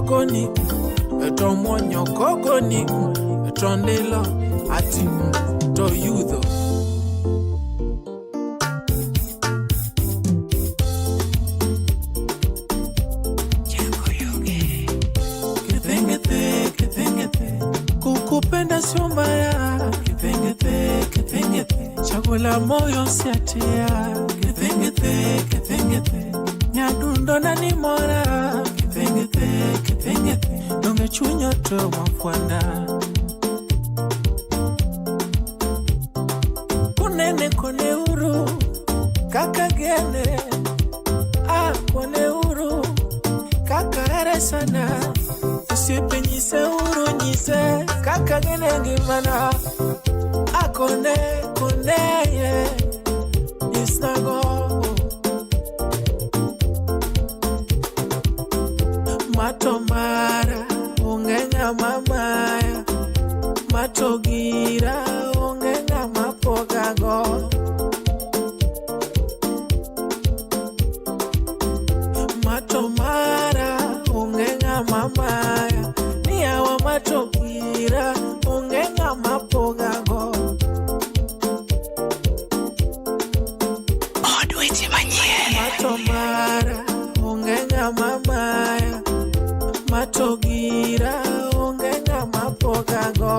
kogoni, etomonyo kogoni, etondelo ati to youth. Kukupenda sio mbaya, kipengete, chakula moyo siatia, kipengete, nyadundo na ni mora, kipengete, nonge chunyo to mafwanda. Kunene kone uru, kaka gene, kone uru, kaka ere sana. Sipe nyise uru nyise, kaka gene ngimana. Akone, kone ye, isnago. Matomara, ungenga mamaya. Matogira, ungenga mapogago. Matomara, ungenga mamaya. Niyawa matogira, ungenga mapogago. Odwiti manye. Matomara, ungenga mamaya. Matogira, ungenga mapogago.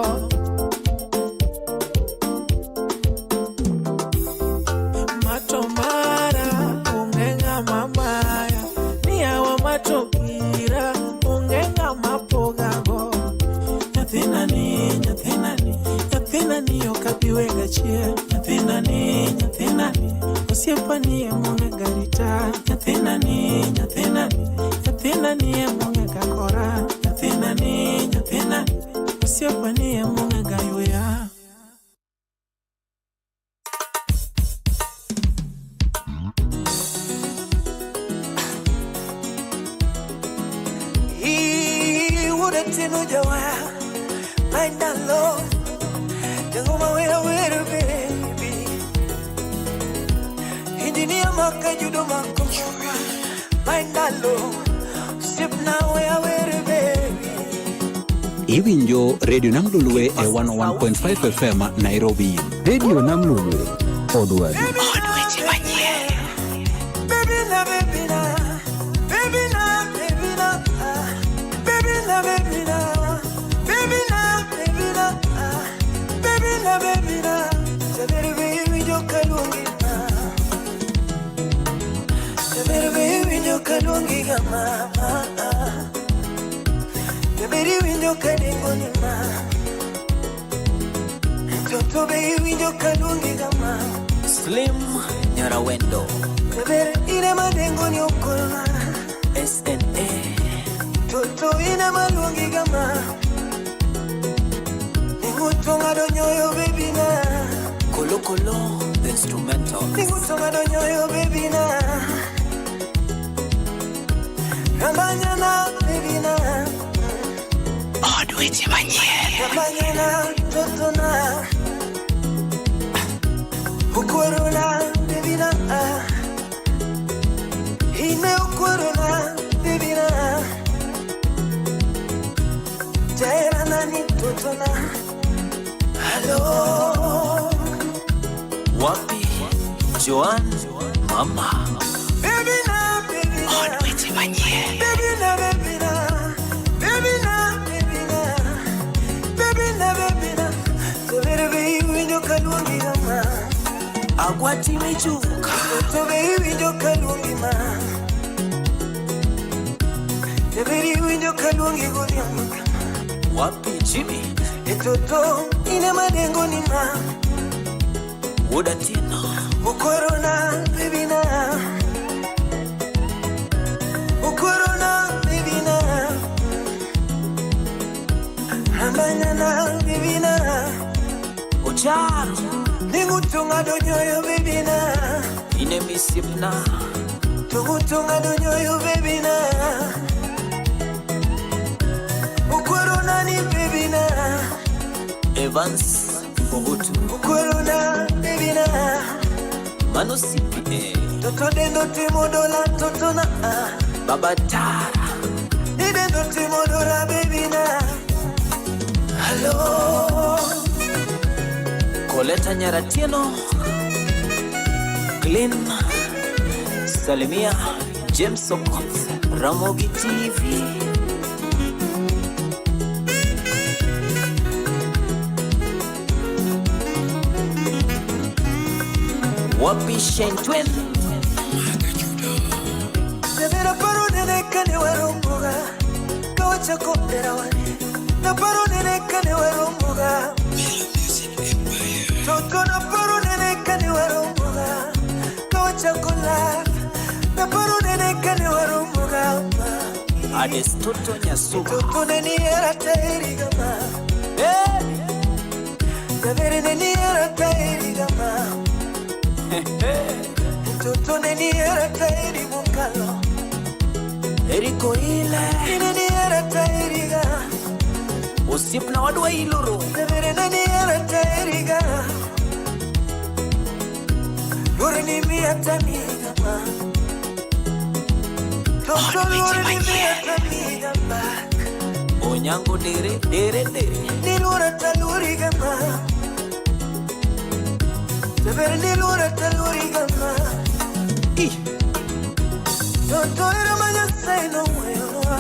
Matomara, ungenga mamaya. Niyawa matogira, ungenga mapogago. Nyathinani, okabiwenga chie. Nyathinani, osiepani emunge garita. Nyathinani, emunge kakora. Nyathinani, osiepani emunge gayuya. Tino jawa, I don't know. Jango mawera baby. Engineer maka judo mako, I don't know. Sip now wera baby. Iwinjo Radio Namlulwe e 101.5 FM Nairobi. Radio Namlulwe Odwadi. Kalungi mama, baby window kadengoni ma, toto baby window kalungi mama, Slim Nyarawendo, baby ine madengoni okolma, SNA, toto ine malungi mama, ningutonga donyoyo baby na, Kolo the instrumental, ningutonga donyoyo baby na. Ramanyana, baby na. Odwiti manye. Ramanyana, totona. Ukorona, baby na. Ine ukorona, baby na. Jaira nani totona. Hello. Wapi, Joan, Mama. Baby na, baby na. Odwiti manye. Baby na, baby na. Baby na, baby na. Baby na, baby na. So baby, window kalungi mama. Agwati mejuka. So baby, window kalungi mama. Baby, window kalungi godiama. Wapi Jimmy. Etoto ine madengo ni ma. Woda tina. Ukorona, baby na. Ukorona, baby na. Ramanyana, baby na. Ojaro. Ningutunga donyoyo, baby na. Ine misipna. Tungutunga donyoyo, baby na. Ukorona ni baby na. Evans Bohutu. Ukorona, baby na. Manosipi. Toto dendo timo dola totona. Baba Tara. Ni dendo timo Koleta Nyaratieno, Glenn Salimia, James Okoth, Ramogi TV. Wapi Shentwen Nevera paro nene kane waromuga Kawacha kopera wane Na paro nene kane waromuga Toto na paro nene kane waromuga Kawacha kolaf Na paro nene kane waromuga Ades Toto Nyasuga Toto nene era tairi gama Nevera nene era tairi gama Toto nene era tairi mukalo Eriko ile Nene era tairi ga Usip na wadu wa iluru Nevera nene era tairi ga Lure ni miata migama Toto lure ni miata migama Onyango dere Ni lura taluri gama Nevera ni lura taluri gama Toto era manyasa ino wewa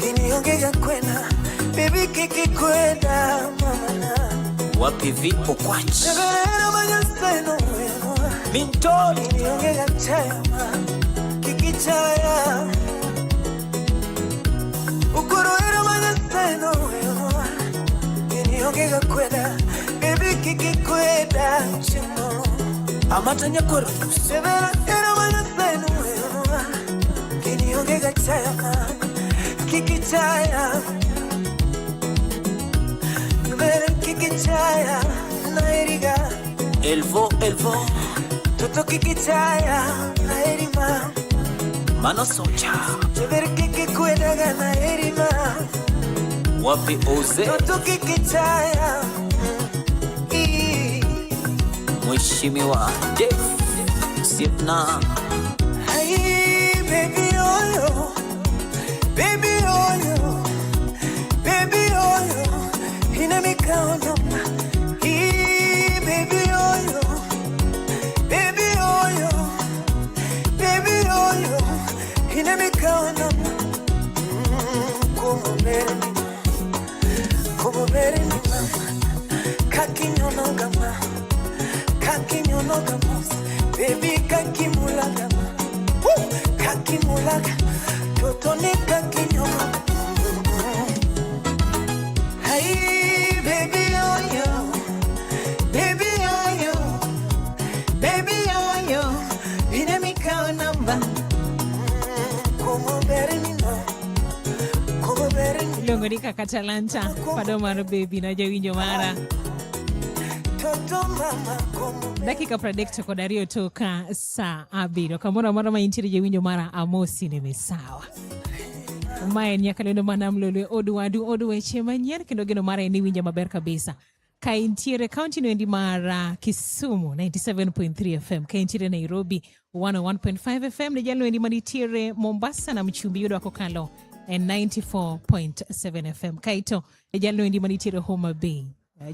Kini ongega kwena Baby kiki kwenda mamana Wapi vipo kwachi Nevera era manyasa ino wewa Mintori Kini ongega chayama Kiki chaya Ukuru era manyasa ino wewa Kini ongega kwena Baby kiki kwenda chimo Amata Nyakoro Nevera era manyasa ino wewa Kini ongega chayama Kiki chaya Nevera kiki chaya Nairiga Elvo Toto kiki chaya Nairima Mano Socha Nevera kiki kwedaga Nairima Wapi Oze Toto kiki chaya Mheshimiwa Def Sipna Hey baby oyo Baby oyo Baby oyo Hina mikaono Hey baby oyo Baby oyo Baby oyo Hina mikaono Como mere ni mama Kakinyono gama Kakinyono gama Baby kakimulaga Kakimulaga Toto ni kakinyono Hey baby oyo Baby oyo Baby oyo Inamika namba Como berenino Como berenino Ilongo ni Kakatalanta Padomar baby na jawinjo mara Toto mama como dakika predicto kwa dario toka saa abiro kamona mara maintiri jawinjo mara amosi nemesawa umaye nyakalendo mana mlolwe odu weche manyer kendo geno mara ni winja maber kabisa kaintiere county no ndi mara Kisumu 97.3 FM kaintiere Nairobi 101.5 FM ne jalo ndi manitiere Mombasa na mchumbi yodo akokalo 94.7 FM kaito ne jalo ndi manitiere Homa Bay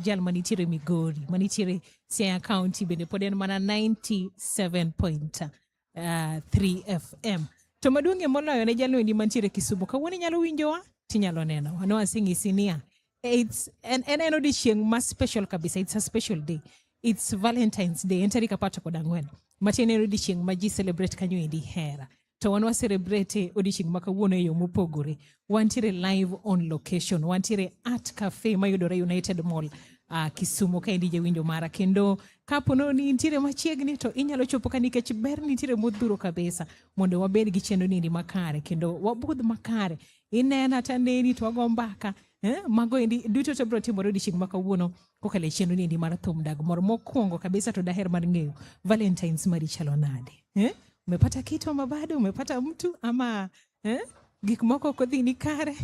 jal manitiere Migori manitiere Siaya County bende poden mana 97.3 FM to maduonge moloyo ne jalo ndi manitiere Kisumu kawuono nyalo winjowa tinyalo neno wano asingi sinia it's an audition mas special kabisa. It's a special day. It's Valentine's Day entari kapata ko dangwen matene audition maji celebrate kanyo indi hera to wanwa celebrate audition makawuono yo mopogore wantire live on location wantire art cafe mayudore United Mall Kisumu ka indi jawinjo mara kendo kapono ni intire machiegni to inyalo chopo ka nikech ber nitire modhuro kabisa mondo wabed gi chendo nindi makare kendo wabudh makare inena taneni to wagombaka mago indi duto to bro timore audition makawuono kokale chendo nindi mar thum dag mor mokwongo kabisa to daher mar ng'eyo Valentine's mari chalo nade umepata kitu ama bado umepata mtu ama gik moko kodhi ni kare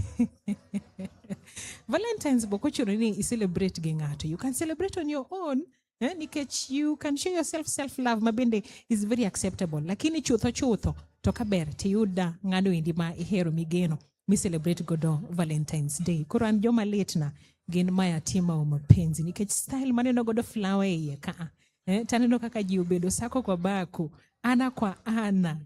Valentine's bokochuro ni celebrate gi ng'ato. You can celebrate on your own nikech you can show yourself self-love mabende is very acceptable lakini chutho to kaber tiyuda ng'ano indi ma ihero migeno mi celebrate godo Valentine's Day. Koro an joma letna gin maya tima o mapenzi nikech style maneno godo flower iye ka. Taneno kaka ji obedo sako kwa baku, ana kwa ana,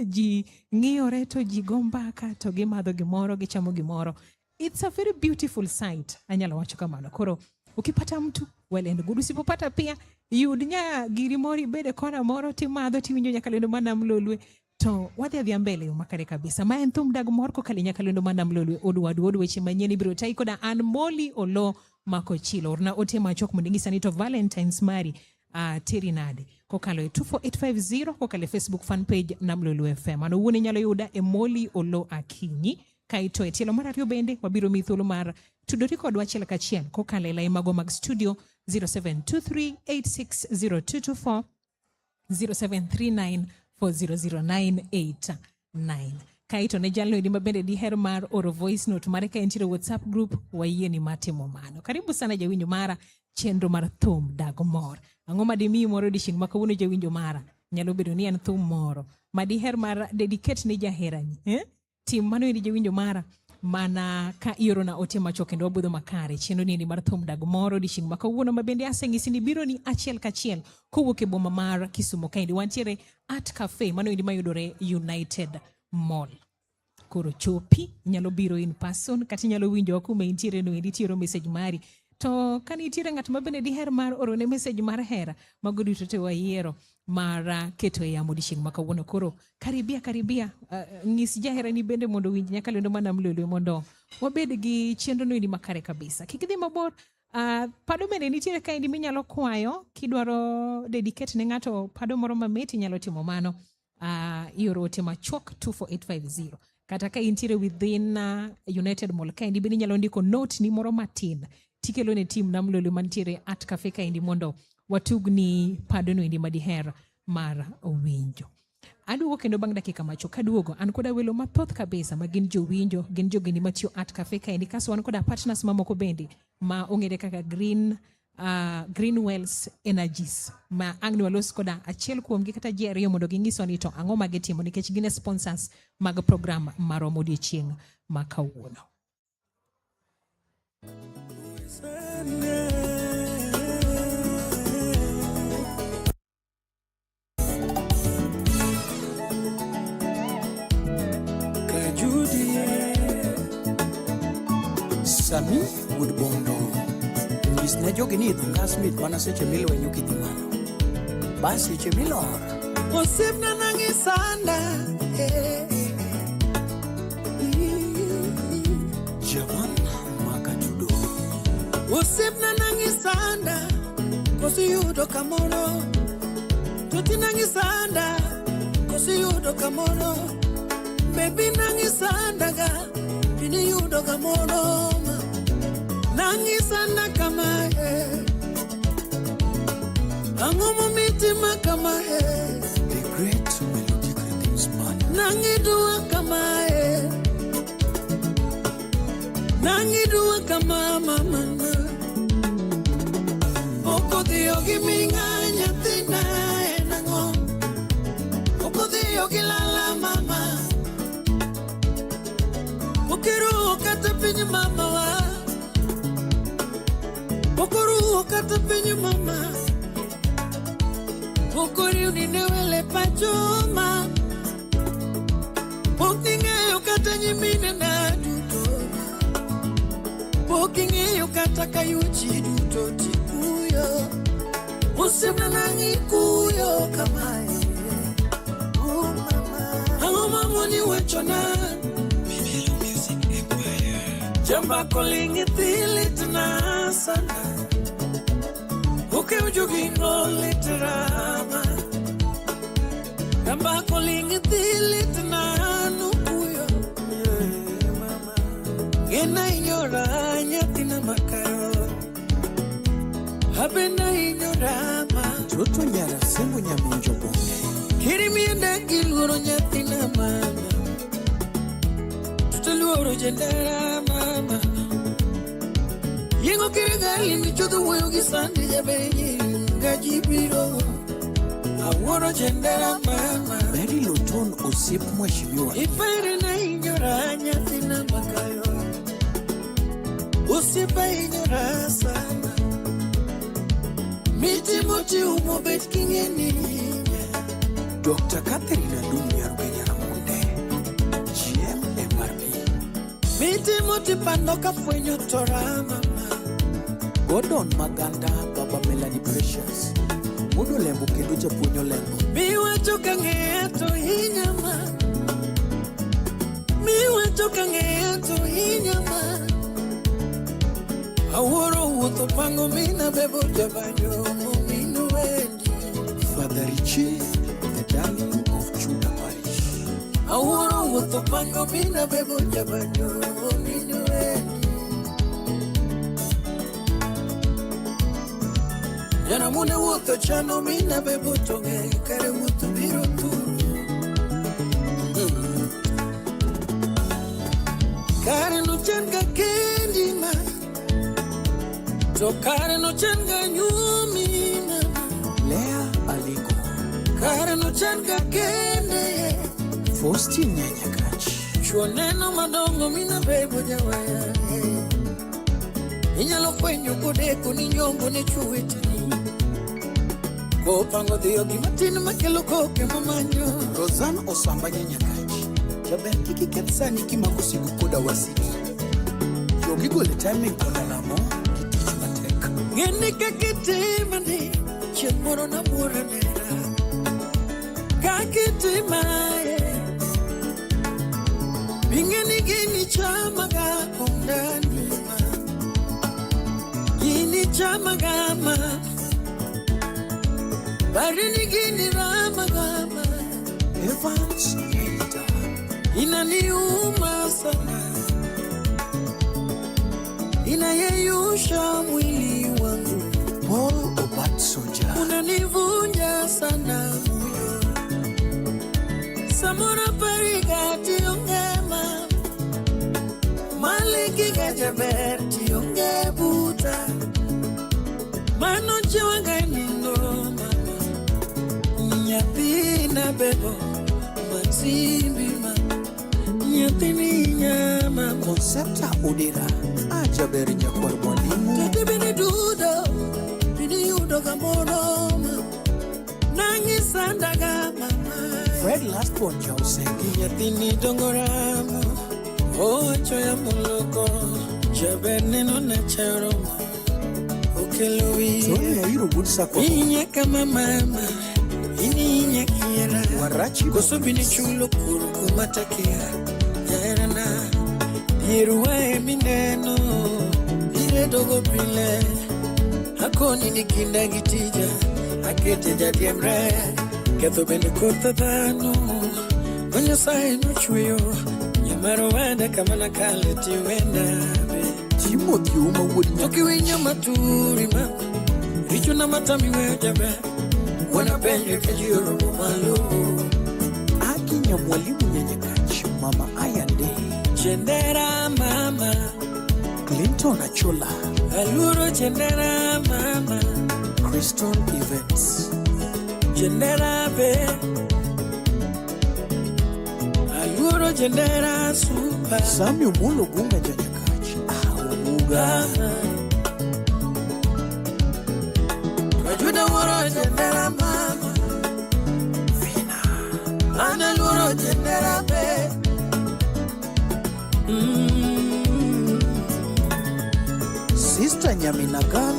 ji ng'iyore to ji gombaka to gimadho gimoro gichamo gimoro. It's a very beautiful sight. Anyalo wacho kamano. Koro ukipata mtu well and good, usipopata pia yud nya giri mori bede kona moro timadho tiwinjo Nyakalondo Manam Lolwe to wadhi adhi mbele yo makare kabisa. Ma en thum dag mor kokalo Nyakalondo Manam Lolwe od weche manyien ibiro tai koda an Molly Olo Makochilo. Orna ote machok mondo ing'isa ni to Valentine's mari teri nade kokalo 24850 kokalo Facebook fan page Nam Lolwe FM. Ano wuone nyalo yuda e Molly Olo Akinyi. Kaito e tielo mar ariyo bende wabiro mi thuolo mar tudori kodwa achiel kachiel kokalo e mago mag studio 0723860224 0739400989. Kaito ne jalno edima bende diher mar oro voice note mare ka entire WhatsApp group wayie ni matimo mano. Karibu sana jawinjo mara chenro mar thum dag mor. Ang'o madimi moro dishing makawuono jawinjo mara nyalo bedo ni en thum moro madiher mar dedicate ne jaherani tim mano iri jawinjo mara mana ka ioro na ote macho kendo wabudho makare chenro ni mar thum dag moro dishing makawuono mabende aseng'isi ni biro ni achiel kachiel kowuok e boma mar Kisumo kaendi wantiere Art Cafe mano indi mayudore United Mall. Koro chopi nyalo biro in person kati nyalo winjo kuma intiere no indi tiero message mari to kani itire ng'at mabende diher mar oro ne message mar hera mago duto te wayiero mar keto e yamo dishing makawuono. Koro karibia ng'is jahera ni bende mondo winj Nyakalondo Manam Lolwe mondo wabed gi chenro no indi makare kabisa. Kik idhi mabor. Pado bende nitiere ka indi minyalo kwayo kidwaro dedicate ne ng'ato pado moro mamit inyalo timo mano. Ioro ote machok 24850 kata ka intiere within United Mall ka indi bende nyalo ndiko note ni moro matin tikelo ne team Nam Lolwe mantiere Art Cafe ka indi mondo watugni pado no indi madiher mar winjo. Aduogo kendo bang' dakika macho kaduogo an koda welo mathoth kabisa magin jowinjo gin jogeni matiyo Art Cafe ka indi kaso an koda partners mamoko bende ma ong'ere kaka Greenwells Energies ma ang'ni walos koda achiel kuomgi kata ji ariyo mondo ging'iso ni to ang'o ma gitimo nikech gin sponsors mag program mar odiechieng' ma kawuono. Sami Woodbondo ng'is ne jogi ni dhunga Smith mana seche milwenyo kidhimano bas seche milor Osipna nangisanda Javan Makatudo Osipna nangisanda kosi yudo kamoro Tuti nangisanda kosi yudo kamoro Baby nangisanda ga Bini yudo kamoro Nangisanda kama Angomo mitima kama The great melodic rhythms man Nangidua kama Nangidua kama mama Oko diyo giminganya tina enango Oko diyo gilala mama Okiru kata pinyi mama wa Okuru kata pinyi mama Okuri uninewele pachoma Pokinge ukata nyimine na duto Pokinge ukata kayuchi duto tikuyo Usibna nangi kuyo kamae Hango mamoni wachona Jamba kolingi thilitna sana Uke ujugingo litrama Jamba kolingi thilitna nukuyo Mama Gena inyora nyatina makayo Habena inyorama Toto nyara sembo nyaminjo bonge Kirimi enda kiluro nyatina mama Tutaluro jendera mama Yengo kirigali michodo weyogi sandi jabenyi Ngajibiro Aworo jendera mama Mary Loton Osip Mweshimiwa Ifere na inyo hinyora nyathina makayo, usipa hinyora sana. Miti moti umobet kingeni. Dr. Catherine Adumi Arugenya Ramunde, GMMRP. Miti moti pandoka fwenyo tora mama. Gordon Maganda, Baba Melanie Precious. Mudo lembo kendo japunyo lembo. Miwa choka ngeto hinyama. Miwa choka ngeto hinyama. Aworo wuto pango mina bebo jabanyo minu wendi. Father Richie, the darling of Chuda Parish. Aworo wuto pango mina bebo jabanyo minu wendi. Yana mune wuto chano mina bebo tonge kare wuto biro tu. Kare no chenga kendi ma. So kare no chenga nyumi mama. Lea Aliko. Kare no chenga kende. Faustin Nyanyakachi. Chuoneno madongo mina bebo jawaya. Inyalo kwenyo kodeko ni nyombo ni chuetini. Kopango dhiyo gimatin makelo koke mamanyo. Rosanne Osamba Nyanyakachi. Jaber kiki ketsani kimakusiku koda wasiki. Yogi gole timing koda lamo. Kitichu mateka. Ngeni kakitimani. Chemoro na mura nera. Kakitimae. Bingeni gini chama gakondani ma. Gini chama gama. Barini gini rama gama. Evans Hater. Inaniuma sana. Inayeyusha mwili wangu. Paul Obat Soja. Unanivunja sana moyo. Samora parigati ongema. Maliki gajaberti onge buta. Mano chewanga nino mama. Nyathina bebo matimbi ma. Nyathini nyama. Concepta Odera. Ajaberi nyakwar mwalimu. Tete bini dudo. Bini yudo gamono ma. Nangi sandaga mama. Fred Lastborn Jausenge. Nyathini dongoramo. Ocho ya muloko. Jaberneno na charoma. Okelowi. Tony Yairo Woodsa kwa Inya kama mama. Ininya kiera. Warachi Kosubini chulo kuru kumatakia. Yarana. Yeruwe mineno. Ile dogo pile. Hakoni nikinda gitija. Akete jadi emre. Ketho bende kota dhano. Wanya sae no chweyo. Nyamaro wenda kama nakale ti wenda be. Timothy Uma Wood Toki winya maturi ma. Richo na matami weyo jabe. Wana penye kejiro malo. Akinya mwalimu Nyanyakachi. Mama Ayande. Chendera mama. Clinton Achola. Aluro chendera mama. Crystal Events. Chendera be. Aluro chendera super. Samuel Mulo Gunga Nyanyakachi. Uga. Majuda woro chendera mama. Fina. Analuro chendera be. Sister Nyaminagan.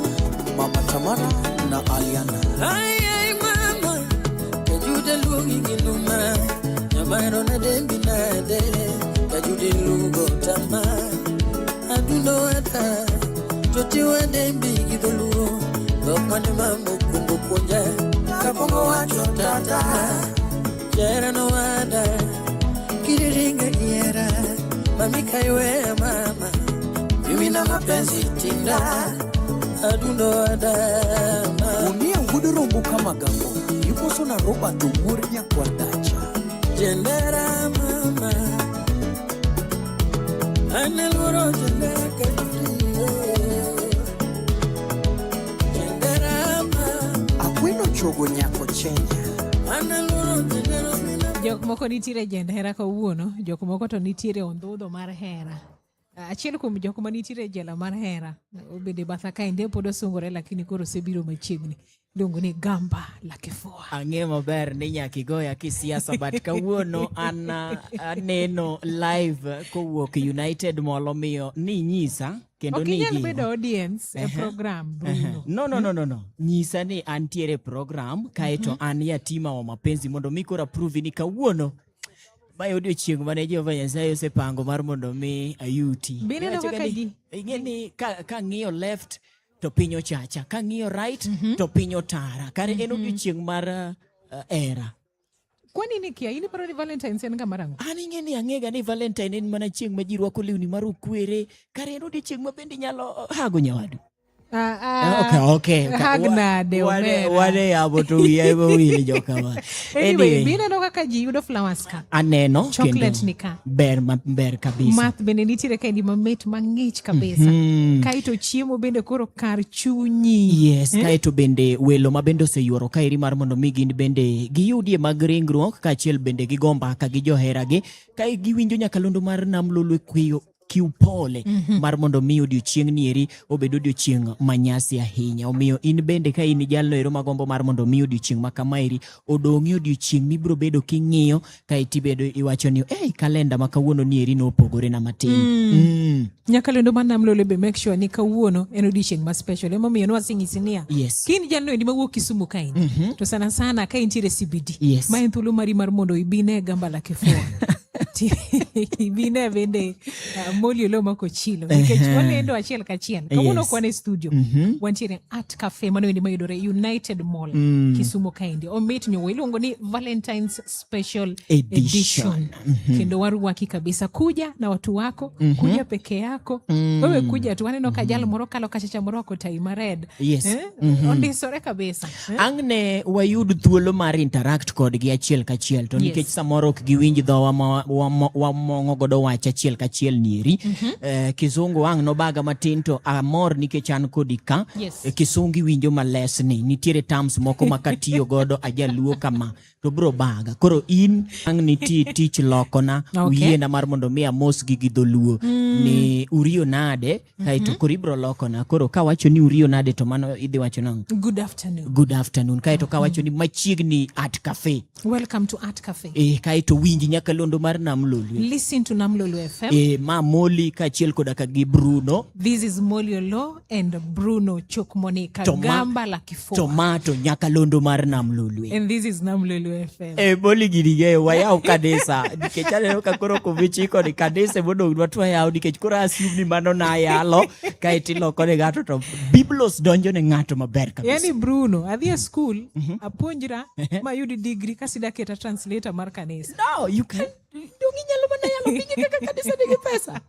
Mama Tamara na Aliana. Ay ay mama. Kajuda lungi giluma. Nyamaro na dembi na de. Kajuda lugo tama. Aduno ata. Toti wa dembi gidoluo. Lokmane mambo kumbu kunja. Kapongo wacho tata. Jera no wada. Kiriringa kiera. Mami kaiwe mama. Mimi na mapenzi tinda. Aduno adama. Unia Wudurumbu kama gambo. Yupo na Robert Umurnya kwa dacha. Jendera mama. Aneluro jendera kajudio. Jendera mama. Akwino chogo nyako Chenya. Aneluro jendera mina Jok moko nitiere jend hera kawuono, jok moko to nitiere ondhudho mar hera. Achiel kuom jok ma nitiere jela mar hera, obede batha kainde pod osungore lakini koro osebiro machiegni. Luongo ni Gamba la Kifua. Ang'e maber ni nyaka igoya kisiasa but kawuono aneno live kowuok United Mall miyo ni nyisa kendo ni Okinyal bedo audience e program Bruno. No. Nyisa ni antiere program kaeto an yatima wa mapenzi mondo mi kora prove ni kawuono mae odiochieng' mane Jehova Nyasaye osepango mar mondo mi ayuti. Bine no kaka ji. Ing'e ni ka ng'iyo left to pinyo chacha, ka ng'iyo right to pinyo tara. Kare en odiochieng' mar era. Kwani ni kia, ini paro ni Valentine's en kamarango? An ing'e ni ang'ega ni Valentine en mana chieng' ma ji rwako lewni mar ukwere. Kare en odiochieng' ma bende nyalo hago nyawadu. Okay. Hagnade omera. Wane yabo to wiya ebo wili joka wa. Anyway, bine no kaka ji yudo flowers ka. Aneno. Chocolate ni ka. Ber kabisa. Math bende nitiere ka di mamit mang'ich kabisa. Kaito chiemo bende koro kar chunyi. Yes, kaito bende welo ma bende oseyuoro kairi mar mondo mi gin bende giyudie mag ringruok kaachiel bende gigomba ka gi johera gi ka giwinjo nyakalondo mar Nam Lolwe Kiupole mar mondo mi odiochieng' nieri obedo odiochieng' manyasi ahinya. Omiyo in bende ka in jalno ero magombo mar mondo mi odiochieng' makamairi odong'i odiochieng' mibro bedo king'iyo ka itibedo iwacho ni kalenda ma kawuono nieri no opogore na matin. Nyakalondo mar Nam Lolwe be make sure ni kawuono en odiochieng' ma special. Ema miyo nwasing'isinia. Yes. Kini jalno endi mawuok Kisumu kain. To sana ka intiere CBD. Yes. Ma en thuolo mari mar mondo ibine Gamba la Kifua. Ibine bende Molly Oloma Kochilo. Nikech wanendo achiel kachiel. Kawuono kwane studio. Wantiere Art Cafe mano endi mayudore United Mall. Kisumu kaindi. Omit nyo iluongo ni Valentine's Special Edition. Kendo waruwaki kabisa. Kuja na watu wako. Kuja peke yako. Wewe kuja tu waneno kajalo moro kalo kachacha moro wako taima red. Yes. Ondisore kabisa. Angne wayud thuolo mar interact kodgi achiel kachiel. To nikech samoro ok giwinj dhowa wamongo godo wach achiel kachiel nieri. Kizungu ang' no baga matin to amor nikech an kodi ka. Kisungi winjo malesni. Nitiere terms moko makatiyo godo ajaluo kama. To bro baga. Koro in ang' niti tich lokona. Uye na mar mondo mi amos gi dholuo. Ni uriyo nade. Kaito kori bro lokona. Koro kawacho ni uriyo nade to mano idhi wacho nang. Good afternoon. Good afternoon. Kaito kawacho ni machiegni Art Cafe. Welcome to Art Cafe. Kaito winji nyakalondo mar Nam Lolwe. Listen to Nam Lolwe FM. Ma Molly kaachiel koda ka gi Bruno. This is Molly Olo and Bruno Chokmonika Gamba la Kifua. Tomato nyakalondo mar Nam Lolwe. And this is Nam Lolwe FM. Molly girige wayao kanisa. Nikech aneno ka koro kuvichiko ni kanisa modong dwa twa yao nikech koro assume ni mano na yalo kaiti loko ne gato to Biblos donjo ne ngato maber kabisa. Yani Bruno adhi a school apuonjra mayudi degree kasida keta translator mar kanisa. No, you can dongi nyalo mana yalo pinje kaka kanisa nigi pesa.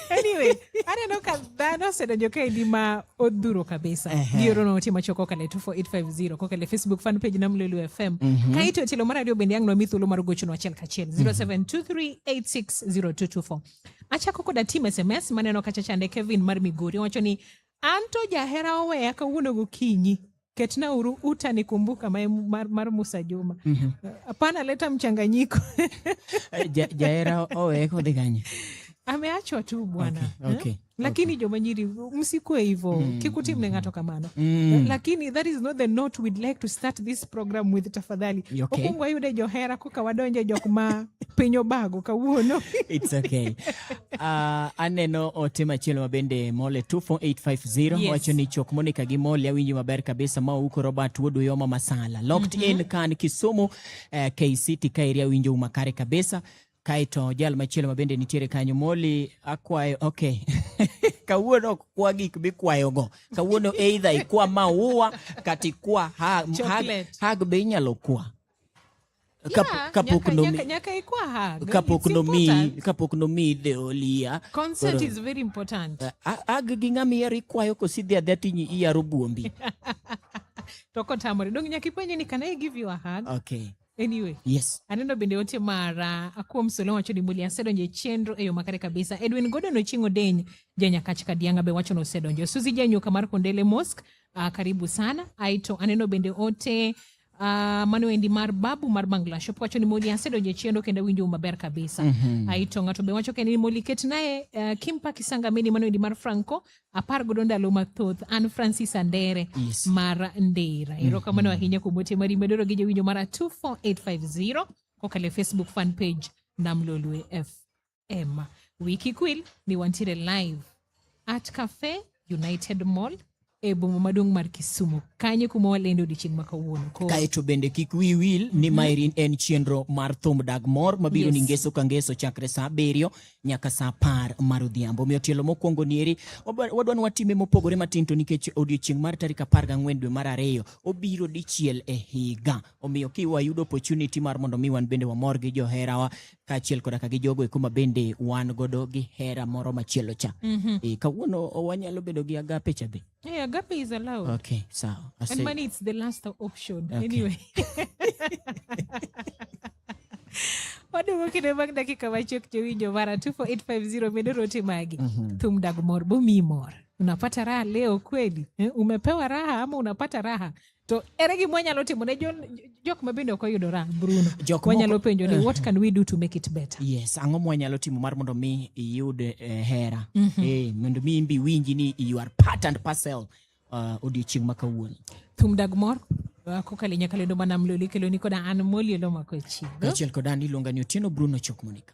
Anyway, aneno ka dhano sedonjo ka idi ma odhuro kabisa. Gioro no tima choko kale 24850 kokale Facebook fan page Nam Lolwe FM. Kaito tilo mar radio bende ang no mithulo mar gocho no achiel kachiel 0723860224. Achako koda team SMS maneno kachachande Kevin mar Migori wacho ni anto jahera oweya kawuono gokinyi. Ketna uru utanikumbuka mar Musa Juma. Hapana leta mchanganyiko. Jahera owe kodi ganye. Ameachwa tu bwana. Okay. Lakini joma nyiri msikue hivyo. Kikuti mnengato kamano. Lakini that is not the note we'd like to start this program with tafadhali. Okay. Okungwa yude johera kuka wadonje jokma penyo bago kawuono. It's okay. Aneno ote machielo mabende mole 24850 wacho ni Chokmonika gi mole awinji maber kabisa ma uko Robert Wood Yoma Masala. Locked in kan Kisumu KCT kairia winjo umakare kabisa. Kaito jal machielo mabende nitiere kanyo Molly akwayo kawuono kwa gik bikwayo go kawuono either ikwa maua kati kwa hag be inyalo kwa nyaka ikwa hag kapok nomi deolia consent is very important. Hag gi ng'ami yari kwayo ko sidhi adhatinyi iyaro buombi. Toko tamore dong nyaka ipenje ni can I give you a hug? Okay. Anyway, yes. Aneno bende ote mara akuom solo wacho ni Molly asedonje chenro eyo makare kabisa. Edwin Gordon Ochingo Deny janya kachka dianga be wacho no osedonje. Suzy Janyuka mar Kondele Mosque karibu sana. Aito aneno bende ote mano endi mar babu mar Bangladesh wacho ni moli asedo jechiendo kendo winjo maber kabisa. Aito ng'ato be wacho ni moli ket nae Kimpa Kisanga mini mano endi mar Franco apar godo ndalo mathoth an Francis Andere mar Ndera. Erokamano ahinya kuom ote mari medoro gi winjo mara 24850 kokale Facebook fan page Namlolwe FM. Wiki Quill ni wantiere live at Cafe United Mall e boma maduong' mar Kisumu kanyo kuma walendo odiochieng' makawuono. Kaeto bende kik wi wil ni Mairin en chenro mar thum dag mor mabiro ni ngeso ka ngeso chakre saa 7 nyaka saa 10 mar odhiambo. Miyo tielo mokwongo nieri wadwan watime mopogore matin to nikech odiochieng' mar tarik 14 dwe mar 2 obiro dichiel e higa. Omiyo kiwayudo opportunity mar mondo mi wan bende wamor gi joherawa kaachiel koda ka gi jogo e kuma bende wan godo gi hera moro machielo cha. Kawuono wanyalo bedo gi agape cha be. Yeah, agape is allowed. Okay, so and money it's the last option. Okay. Anyway. Wadu kine bang dakika wachok winjo mara 24850 medorote magi. Thum dag mor bomi mor. Unapata raha leo kweli? Umepewa raha ama unapata raha? To eregi mwanyalo timo ne jok mabende ok oyudo raha Bruno. Mwanyalo penjo ni what can we do to make it better? Yes, ang'o mwanyalo timo mar mondo mi iyud hera. Mondo mi imbi winji ni you are part and parcel odiochieng' makawuono. Thum dag mor kokale nyakalendo manamloli kelo ni koda an moli lo makochi. Kaachiel koda ni luonga ni Otieno Bruno Chokmonika.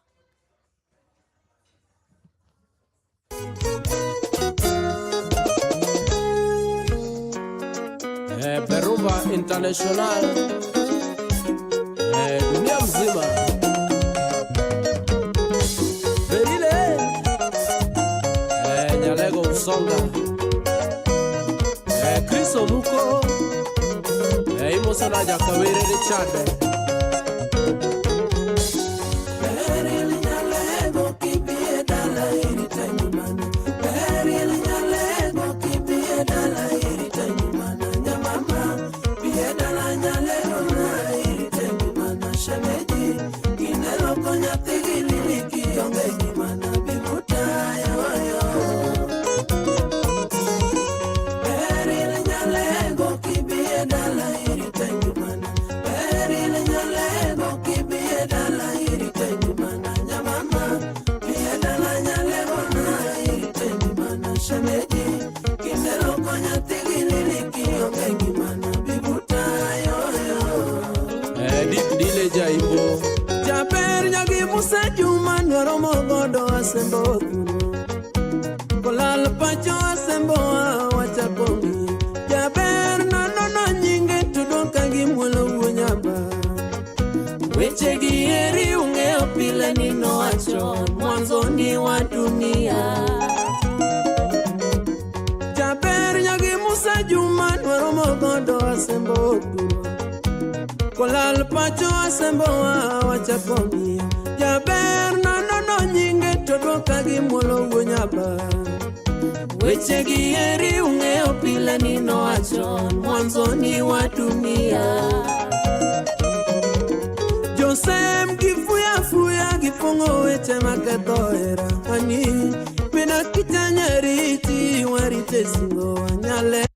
Perumba International dunia mzima Belile Nyalego Usonga Chris Omuko Imosana Jakawere Richard Kolal pacho asembo wachakongi Jaber no nyinge tudoka gimuelo wuonyaba Weche gieri ungeo pile nino wacho Mwanzoni wa dunia Jaber nyagi Musa Juma Nwaromo godo asembo Kolal pacho asembo wachakongi Jaber no nyinge todoka gimuelo wuonyaba Weche gieri ungeo pile nino wacho Mwanzoni wa dunia Josem gifuya gifungo weche makathoera Ani pina kitanyariti warite singo wanyale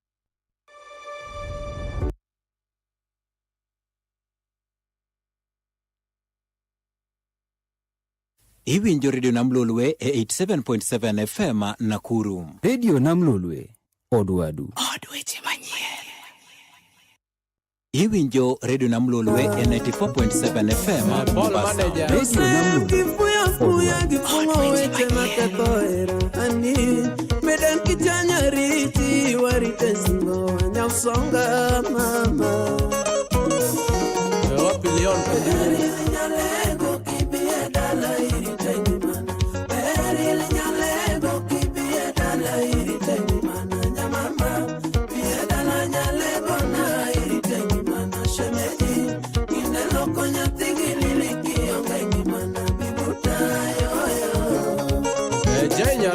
Iwinjo Radio Namlolwe e 87.7 FM Nakuru. Radio Namlolwe, Odwadu. Odweche manyien. Iwinjo Radio Namlolwe e 94.7 FM Mombasa. Radio Namlolwe, Gifuya gifungo weche makathoera Ani medan kitanyariti warite singo wanyasonga mama Wapi Leon Pedro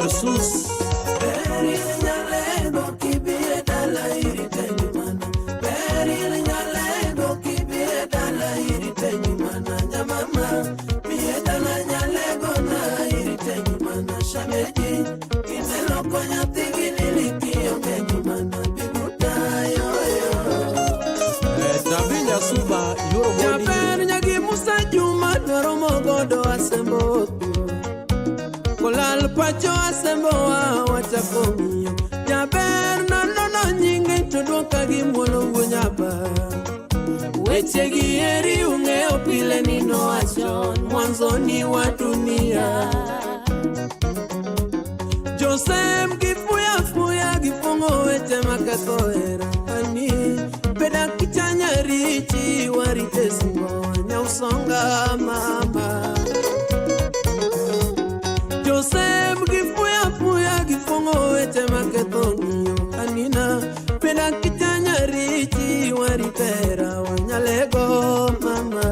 Sus pacho asemboa wachakong'iyo jaber nono nyinge to dwoka gi muolo wuonyaba weche gi eri ung'eyo pile ni nowacho mwanzoni wa dunia Joseph gifuya gipongo weche makatho hera ani beda kichanya richi warite singo nyausonga mama Joseph gifuya gipongo weche makatho ng'iyo anina beda kichanya richi warite hera wanyalego mama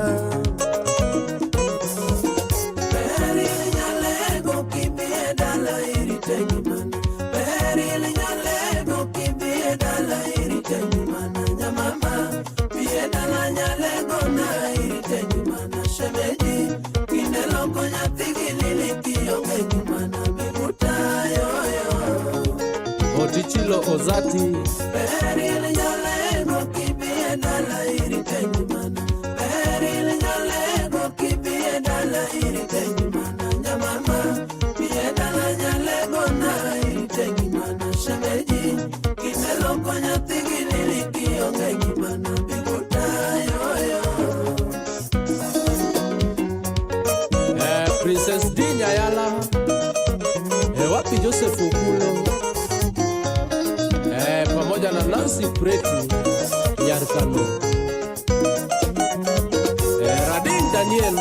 Otichilo Ozati Peril nyalego kibie dala iritenyumana Peril nyalego kibie dala iritenyumana Nyamama bie dala nyalego na iritenyumana Shemeji kineloko nyathigi liliki onge gimana Biguta yoyo Princess Dinya Yala wapi Joseph Okulo pamoja na Nancy Preti Yarkano Radin Daniel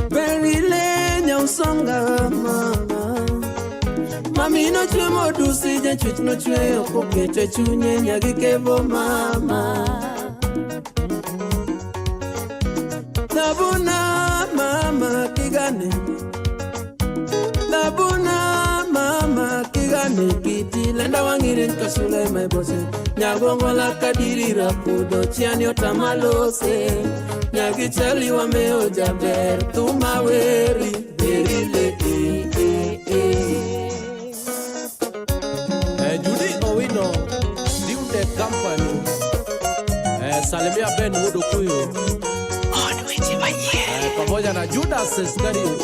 Berile nyausonga mama Mami no chwe modusi je chwich no chwe okokete chunye nyagikevo mama Labuna mama kigane Labuna mama kigane kiti Lenda wangire nkasule maibose Nyagongo la kadiri rapudo Chiani otamalose Nyagichali wameo jaber Tumaweri Berile Judy Owino Diunde Company Salimia Ben Wudo Kuyo pamoja na Judas Iscariot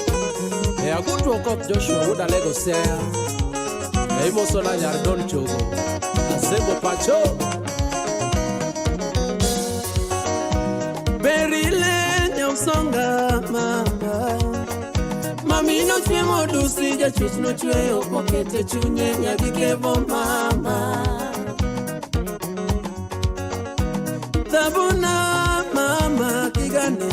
aguntu okop Joshua Wuda Lego Sea imoso na Nyardon Chogo Asembo Pacho Berile nyausonga mama Mami no chwe modusi ja chwich no chwe okokete chunye nyagikevo mama Tabuna mama kigane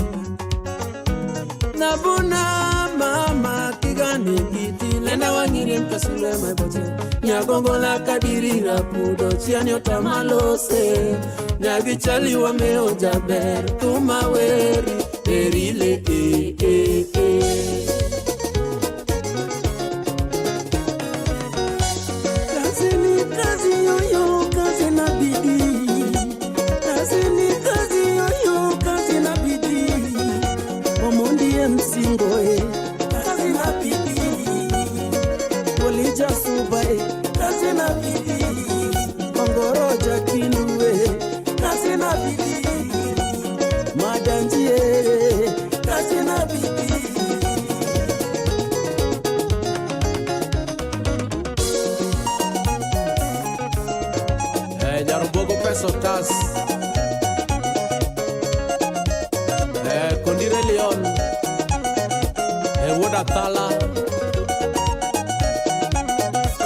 Nabuna mama kigane kiti Lenda wangire mkasule maibote Nyagongo la kadiri rapudo Chiani otamalose Nyagichali wameo jaber Tumaweri Berile Kazini kazi yoyo kazi na bidii Kazini kazi yoyo kazi na bidii Omondie msingoe kazi na bidii Olija subae kazi na bidii Mangoroja kinue kazi na bidii Madanjie kazi na bidii Nyarubogo Peso Tas Kondire Leon Woda Tala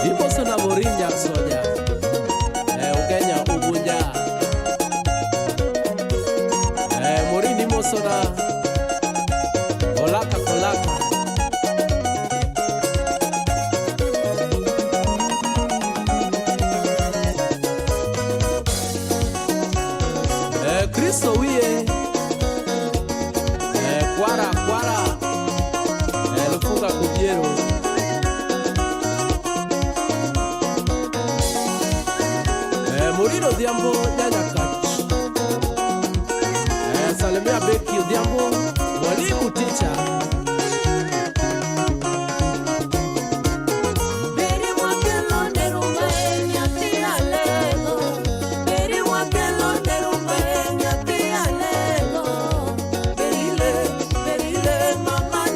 Iboso na Morinya Soja Ugenya Ubunya Morini Mosona Kolaka Kristo Wie Kwara Lufunga Kujiero Morino Diambo Nyanya Kach Salimia Beki Diambo Mwalimu Teacher Mama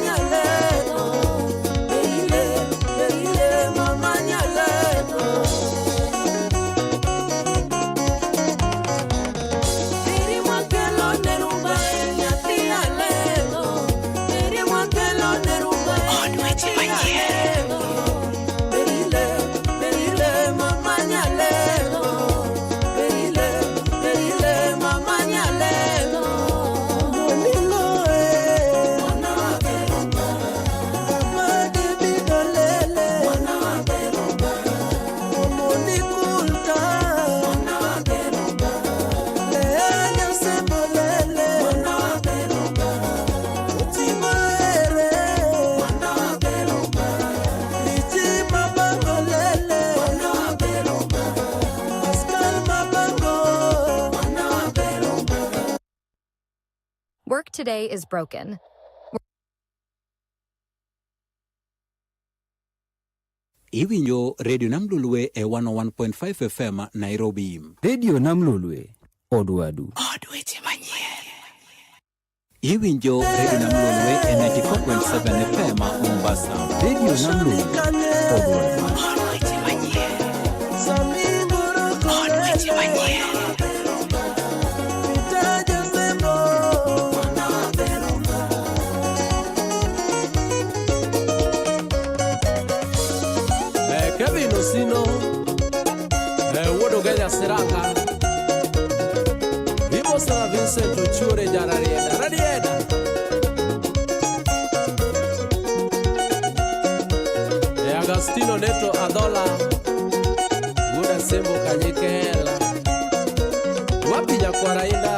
today is broken. Iwinjo Radio Namlolwe e 101.5 FM Nairobi. Radio Namlolwe, Odwadu. Iwinjo Radio Namlolwe e 94.7 FM Mombasa. Radio Namlolwe, Odwadu. Kevin Osino, Wodo Gaya Seraka, Vimos a Vincent Ochure Jararieda, Radieda, Agostino Neto Adola, Buda Sembo Kanyekela, Wapi Jakwarainda,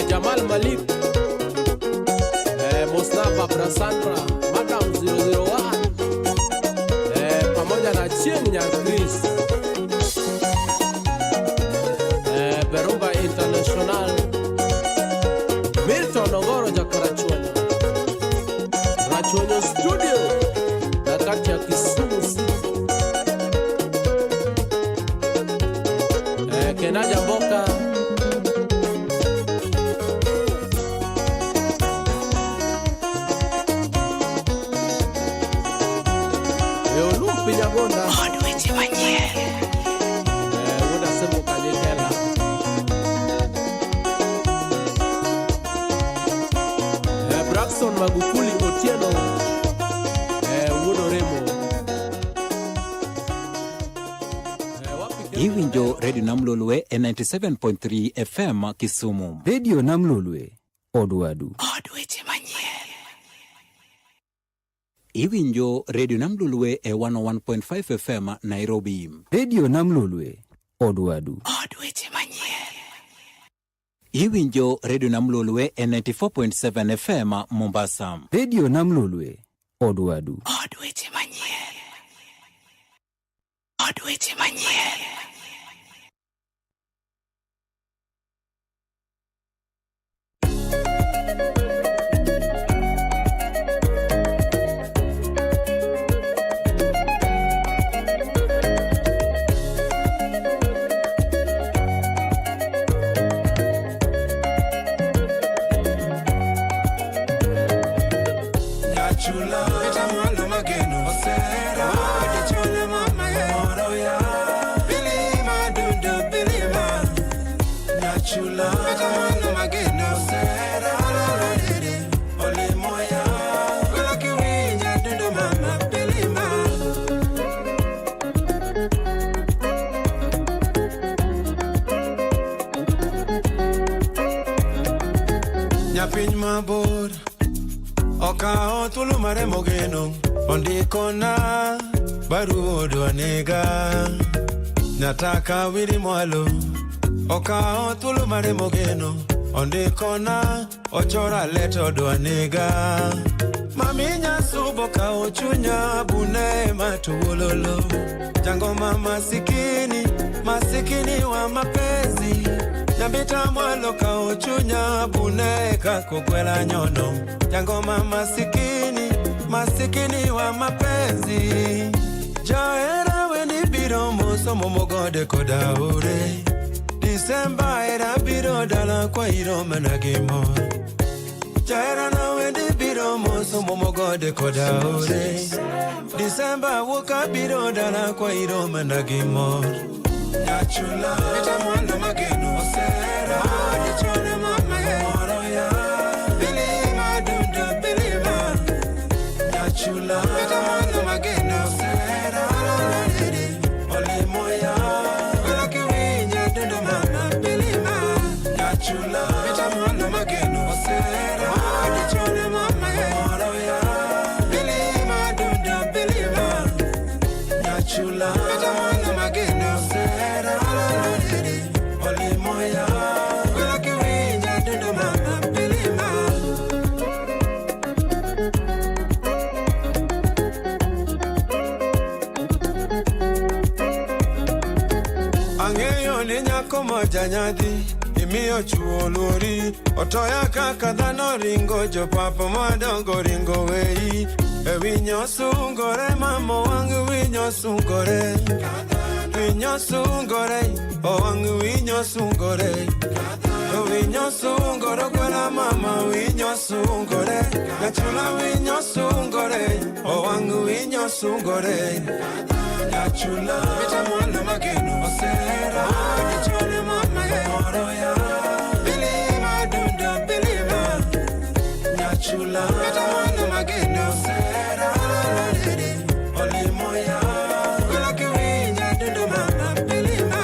Jamal Malik, Mustafa Brasandra, Madam 001, pamoja na Chienya Chris, Berumba International, Milton Ogoro Jakarachuonyo, Rachuonyo Studio, na kati ya Kisumu City, Kenaja Mboka, Pijagonda Odweche manyien Woda Sembo Kanyekela Braxton Magufuli Otieno Wodo Remo Iwinjo Radio Namlolwe e 97.3 FM Kisumu. Radio Namlolwe, Odwadu. Odweche manyien. Iwinjo Radio Namlolwe e 101.5 FM Nairobi. Radio Namlolwe, Odwadu. Odweche manyien. Iwinjo Radio Namlolwe e 94.7 FM Mombasa. Radio Namlolwe, Odwadu. Odweche manyien. Odweche manyien. Nyapiny mabor Okao tulu mare mogeno Ondikona Baruo dwanega Nataka wiri mwalo Okao tulu mare mogeno Ondikona Ochora leto dwanega Maminya subo kao chunya Bune matuololo Jango mama sikini Masikini wa mapenzi Nyambita mwalo kao chunya Bune kakukwela nyono Jango mama sikini Masikini wa mapenzi Jaera weni biro Moso momogode koda ure Disemba era biro Dala kwa iro menagimo Jaera na weni biro Moso momogode koda ure Disemba woka biro Dala kwa iro menagimo Nyachula Eta mwalo mageno Osera Dichone mama Moro ya Bilima dundu bilima Nyachula Eta mwalo mageno Osera Oli moya Wila kiwinya dundu mama bilima Nyachula Eta mwalo mageno Osera Dichone mama Moro ya Bilima dundu bilima Nyachula Eta mwalo mageno Osera Oli moya Wila kiwinya dundu mama bilima janyadi imiyo chuo luori otoya kaka dhano ringo jopapa madongo ringo wei winyo sungore mamo wang winyo sungore winyo sungore wang winyo sungore winyo sungore kwela mama winyo sungore nachula winyo sungore wang winyo sungore nachula mitamwana mageno osera nachone mama moroya bilima dunda bilima nachula mitamwana mageno osera olimoya kwela kiwinya dunda mama bilima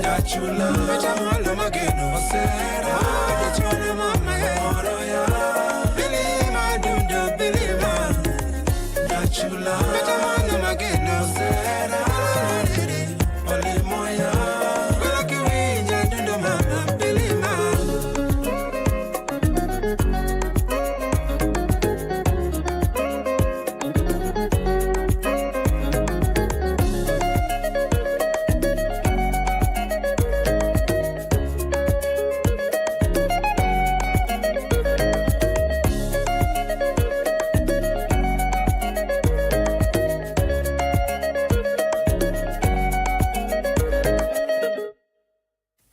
nachula mitamwana mageno osera nachone mama moroya bilima dunda bilima nachula mitamwana mageno osera olimoya kwela kiwinya dunda mama bilima.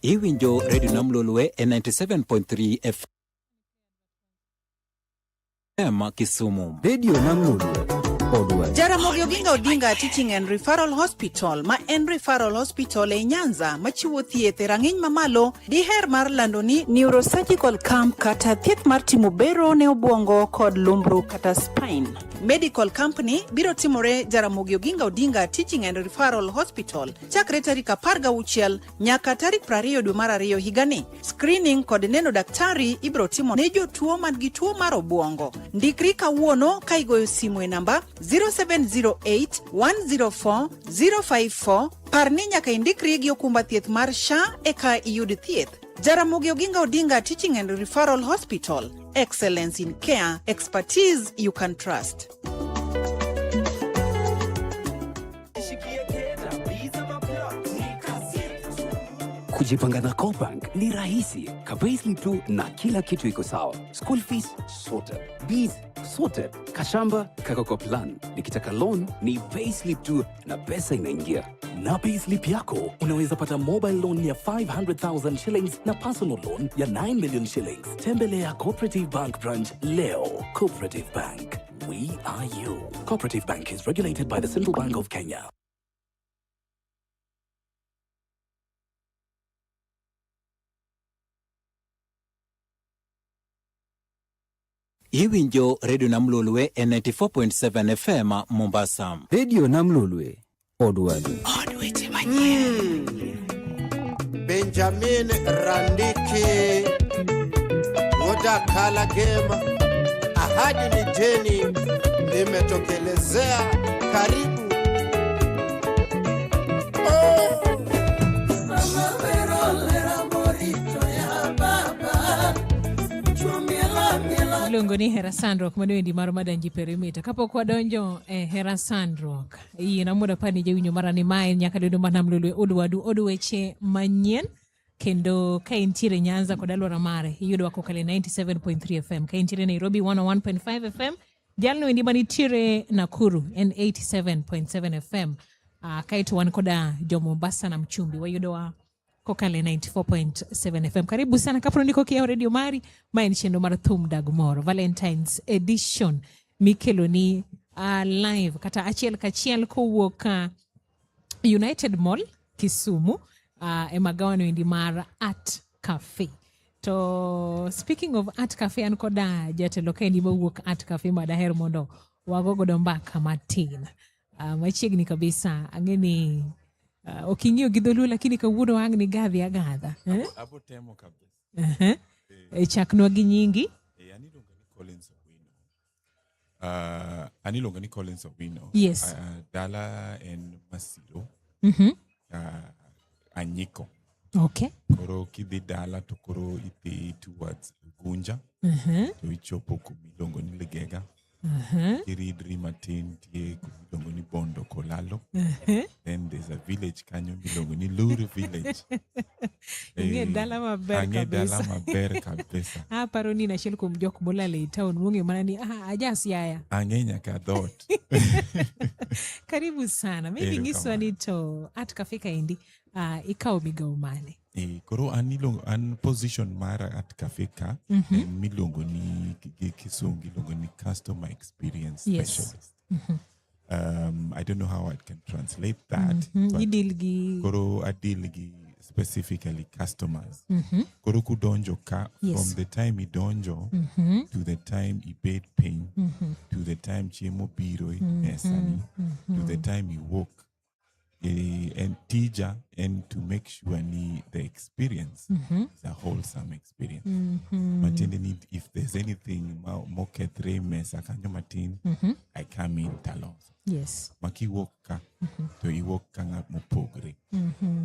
Iwinjo Radio Namlolwe 97.3 FM Kisumu. Radio Namlolwe, Odwadu. Jaramogi Oginga Odinga Teaching and Referral Hospital ma en Referral Hospital e Nyanza machiwo thieth e rang'iny mamalo diher mar landoni neurosurgical camp kata thieth mar timo bero ne obwongo kod lumbru kata spine. Medical Company biro timore Jaramogi Oginga Odinga Teaching and Referral Hospital chakre tarik 16 nyaka tarik 20 dwe mar 2 higani. Screening kod neno daktari ibiro timo ne jotuo man gi tuo mar obwongo. Ndikri kawuono ka igoyo simu e namba 0708 104 054. Parni nyaka indikri gi okumba thieth mar SHA eka iyud thieth. Jaramogi Oginga Odinga Teaching and Referral Hospital. Excellence in care, expertise you can trust. Kujipanga na Cobank ni rahisi. Payslip tu na kila kitu iko sawa. School fees sorted, bills sorted, kashamba kako plan. Nikitaka loan ni payslip tu na pesa inaingia. Na payslip yako unaweza pata mobile loan ya 500,000 shillings na personal loan ya 9 million shillings. Tembelea Cooperative Bank branch leo. Cooperative Bank, we are you. Cooperative Bank is regulated by the Central Bank of Kenya. Iwinjo Radio Namlolwe 94.7 FM Mombasa. Radio Namlolwe, Odwadu. Benjamin Randiki Woda Kala Gema, ahadi ni jeni limetokelezea. Karibu. Luongo ni Hera Sandrock manendi mar madanji perimita kapok wadonjo Hera Sandrock yina muda pani jawinyo marani mae nyaka dodo Namlolwe Odwadu odweche manyien kendo ka intiere Nyanza kod alwora mare iyudo wako kale 97.3 FM ka intiere Nairobi 101.5 FM jalno endi manitiere Nakuru en 87.7 FM kaito wan koda Mombasa na Mchumbi wayudo wa kokale 94.7 FM. Karibu sana kapro niko kia Radio Mari maen shendo mar thum dagmoro Valentine's edition mikeloni live kata achiel kachiel kowuok United Mall Kisumu emagawano endi mar Art Cafe. To speaking of Art Cafe an koda jatelo kendi mawuok Art Cafe madaher mondo wagogodo mbaka matin. Machiegni kabisa angeni okingio gidholu lakini kawuono wang ni gadhi agadha. Abo temo kabisa. Chaknwa gi nyingi. Anilonga ni Collins Owino. Yes. Dala en Masiro. Anyiko. Okay. Koro kidhi dala to koro iti towards Gunja. To ichopo kumilongo ni Legega. Kiridri matin tie miluongo ni Bondo Kolalo. Then there's a village kanyo miluongo ni Luru village. Ing'e dala maber Ang'e dala kabisa. maber kabisa. Paro ni nachiel kuom jok molale e town mwonge mana ni ajas yaya. Ang'e nyaka dhot. Karibu sana. Maybe Erokamano. ngiswa ni to Art Cafe kaendi ikawo migawo mane? Koro an position mara at Cafe ka miluongo ni gi kisungu iluongo ni customer experience Yes. specialist. I don't know how I can translate that. but Idil gi Koro adil gi specifically customers. Koro kudonjo ka Yes. from the time idonjo to the time ibed piny to the time chiemo biro mesani to the time you walk. And tija and to make sure ni the experience is a wholesome experience. Matindi ni if there's anything mo kethre mesa kanyo matin, I come in talos. Yes. Maki walk ka to I walk ka ng'at mopogre.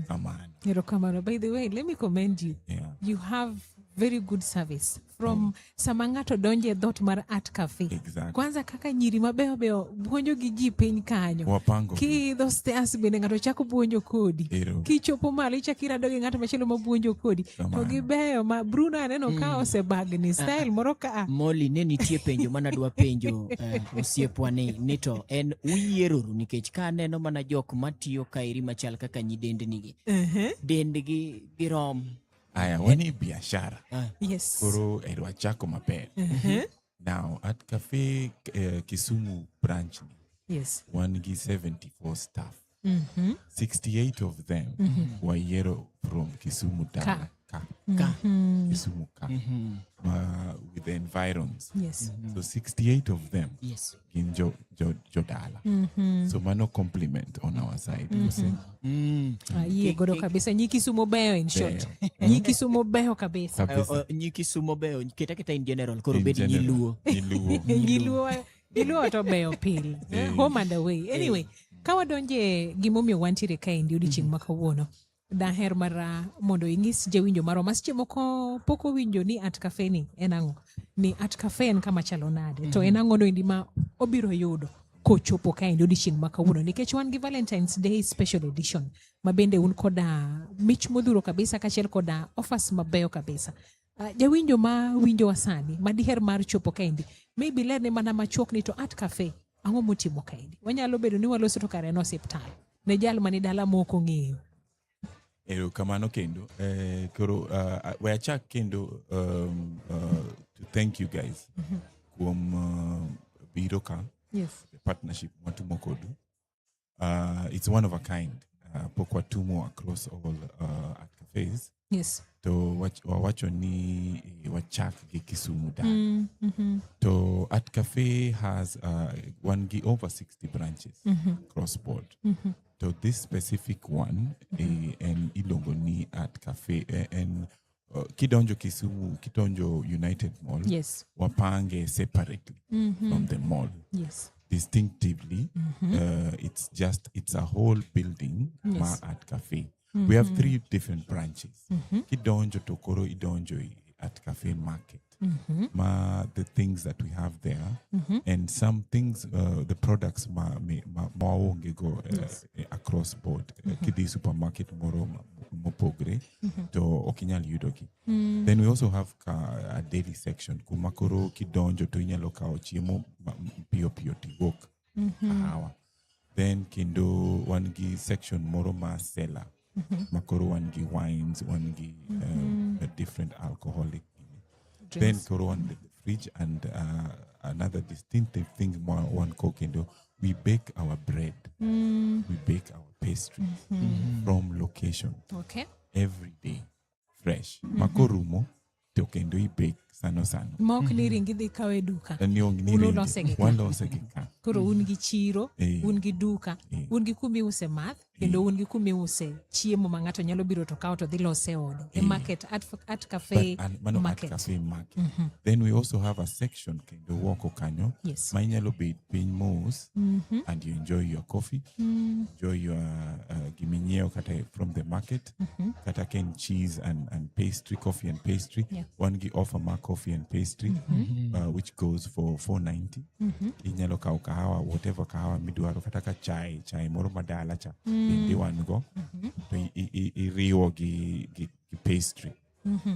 Kamano. Erokamano. By the way, let me commend you. Yeah. You have very good service from sama ng'ato donje e dhot mar Art Cafe. Exactly. Kwanza kaka nyiri mabeyo beyo buonjo gi ji piny kanyo. Wapango. Kiidho stairs bende ng'ato chako buonjo kodi. Ero. Kichopo malo ichako irado gi ng'ato machielo mabuonjo kodi. To gibeyo ma Bruno aneno ka osebagni style moro ka. Molly, ne nitie penjo manadwa penjo osiepwa ni to en uyieroru nikech ka aneno mana jok matiyo kaeri machal kaka nyidendnigi. Dendgi girom. Aya, wani biashara. Yes. Koro edwa chako maber. Now, at Cafe Kisumu branch, Yes. one gi 74 staff. 68 of them were yero from Kisumu Dala. Ka. Kisumu Ka. With the environs. Yes. So 68 of them Yes. in Jodala. So mano compliment on our side. You see? Iye godo kabisa. Nyi Kisumu beyo in short. Nyi Kisumu beyo kabisa. Nyikisumo beyo keta keta in general koro In bedi general, nyiluo. Nyiluo. Giluo to beyo pile. Home and away. Anyway, kawadonje gimomiyo wantiere kaendi odiochieng' ma kawuono. Daher mara mondo ing'is jawinjo maro masche moko pok owinjo ni Art Cafe ni en ang'o. Ni Art Cafe en kama chalo nade. To en ang'o noendi ma obiro yudo kochopo kaendi odiochieng' ma kawuono. Nikech wan gi Valentine's Day Special Edition. Mabende un koda mich modhuro kabisa kachiel koda offers mabeyo kabisa. Jawinjo ma winjo wasani madiher mar chopo kaendi. Maybe lerne mana machuok ni to Art Cafe ang'o motimo kaendi. Wanyalo bedo ni waloso to kare no osiptal. Ne jal mani dala moko ng'eyo. Kamano kendo. Koro we achak kendo to thank you guys kuom biro ka. Yes. The partnership watumo kodu. It's one of a kind. Pok watumo across all Art Cafes. Yes. To wawacho ni wachak gi Kisumu Dala. To Art Cafe has one gi over 60 branches cross board. So this specific one and ilongo ni Art Cafe and kidonjo Kisumu, kidonjo United Mall. Yes. Wapange separately from the mall. Yes. Distinctively, it's a whole building. Yes. Ma Art Cafe. We have 3 different branches. Kidonjo Tokoro Idonjo Art Cafe Market. Ma the things that we have there, and some things, the products ma go across board. Kidi supermarket moro mopogre to okinyal yudoki. Then we also have a daily section. Kumakoro kidonjo to inyalo kao chiemo pio tiwok hawa. Then kendo one gi section moro ma cellar. Makoro one gi wines, one gi a different alcoholic. Then koro one the fridge and another distinctive thing one cooking. We bake our bread. We bake our pastries from location. Okay. Every day. Fresh. Makorumo to kendo I bake sano. Mok ni ringi dhi kawe duka. Uno lose gi ka. One lose gi ka. Koro un gi chiro, un gi duka, un gi kumi use math, kendo un gi kumiuse chiemo ma ng'ato nyalo biro to kawo to dhi lose odo. A market at cafe market. Cafe market. Then we also have a section kendo woko kanyo. Yes. Ma inyalo bet piny mos and you enjoy your coffee, enjoy your giminyeo kata from the market, kata ken cheese and pastry, coffee and pastry. Yeah. One gi offer ma coffee and pastry, which goes for $4.90. Inyalo kawo kahawa, whatever kahawa midwaro, kata ka chai moro madala cha. Bende wan go. To iriwo gi pastry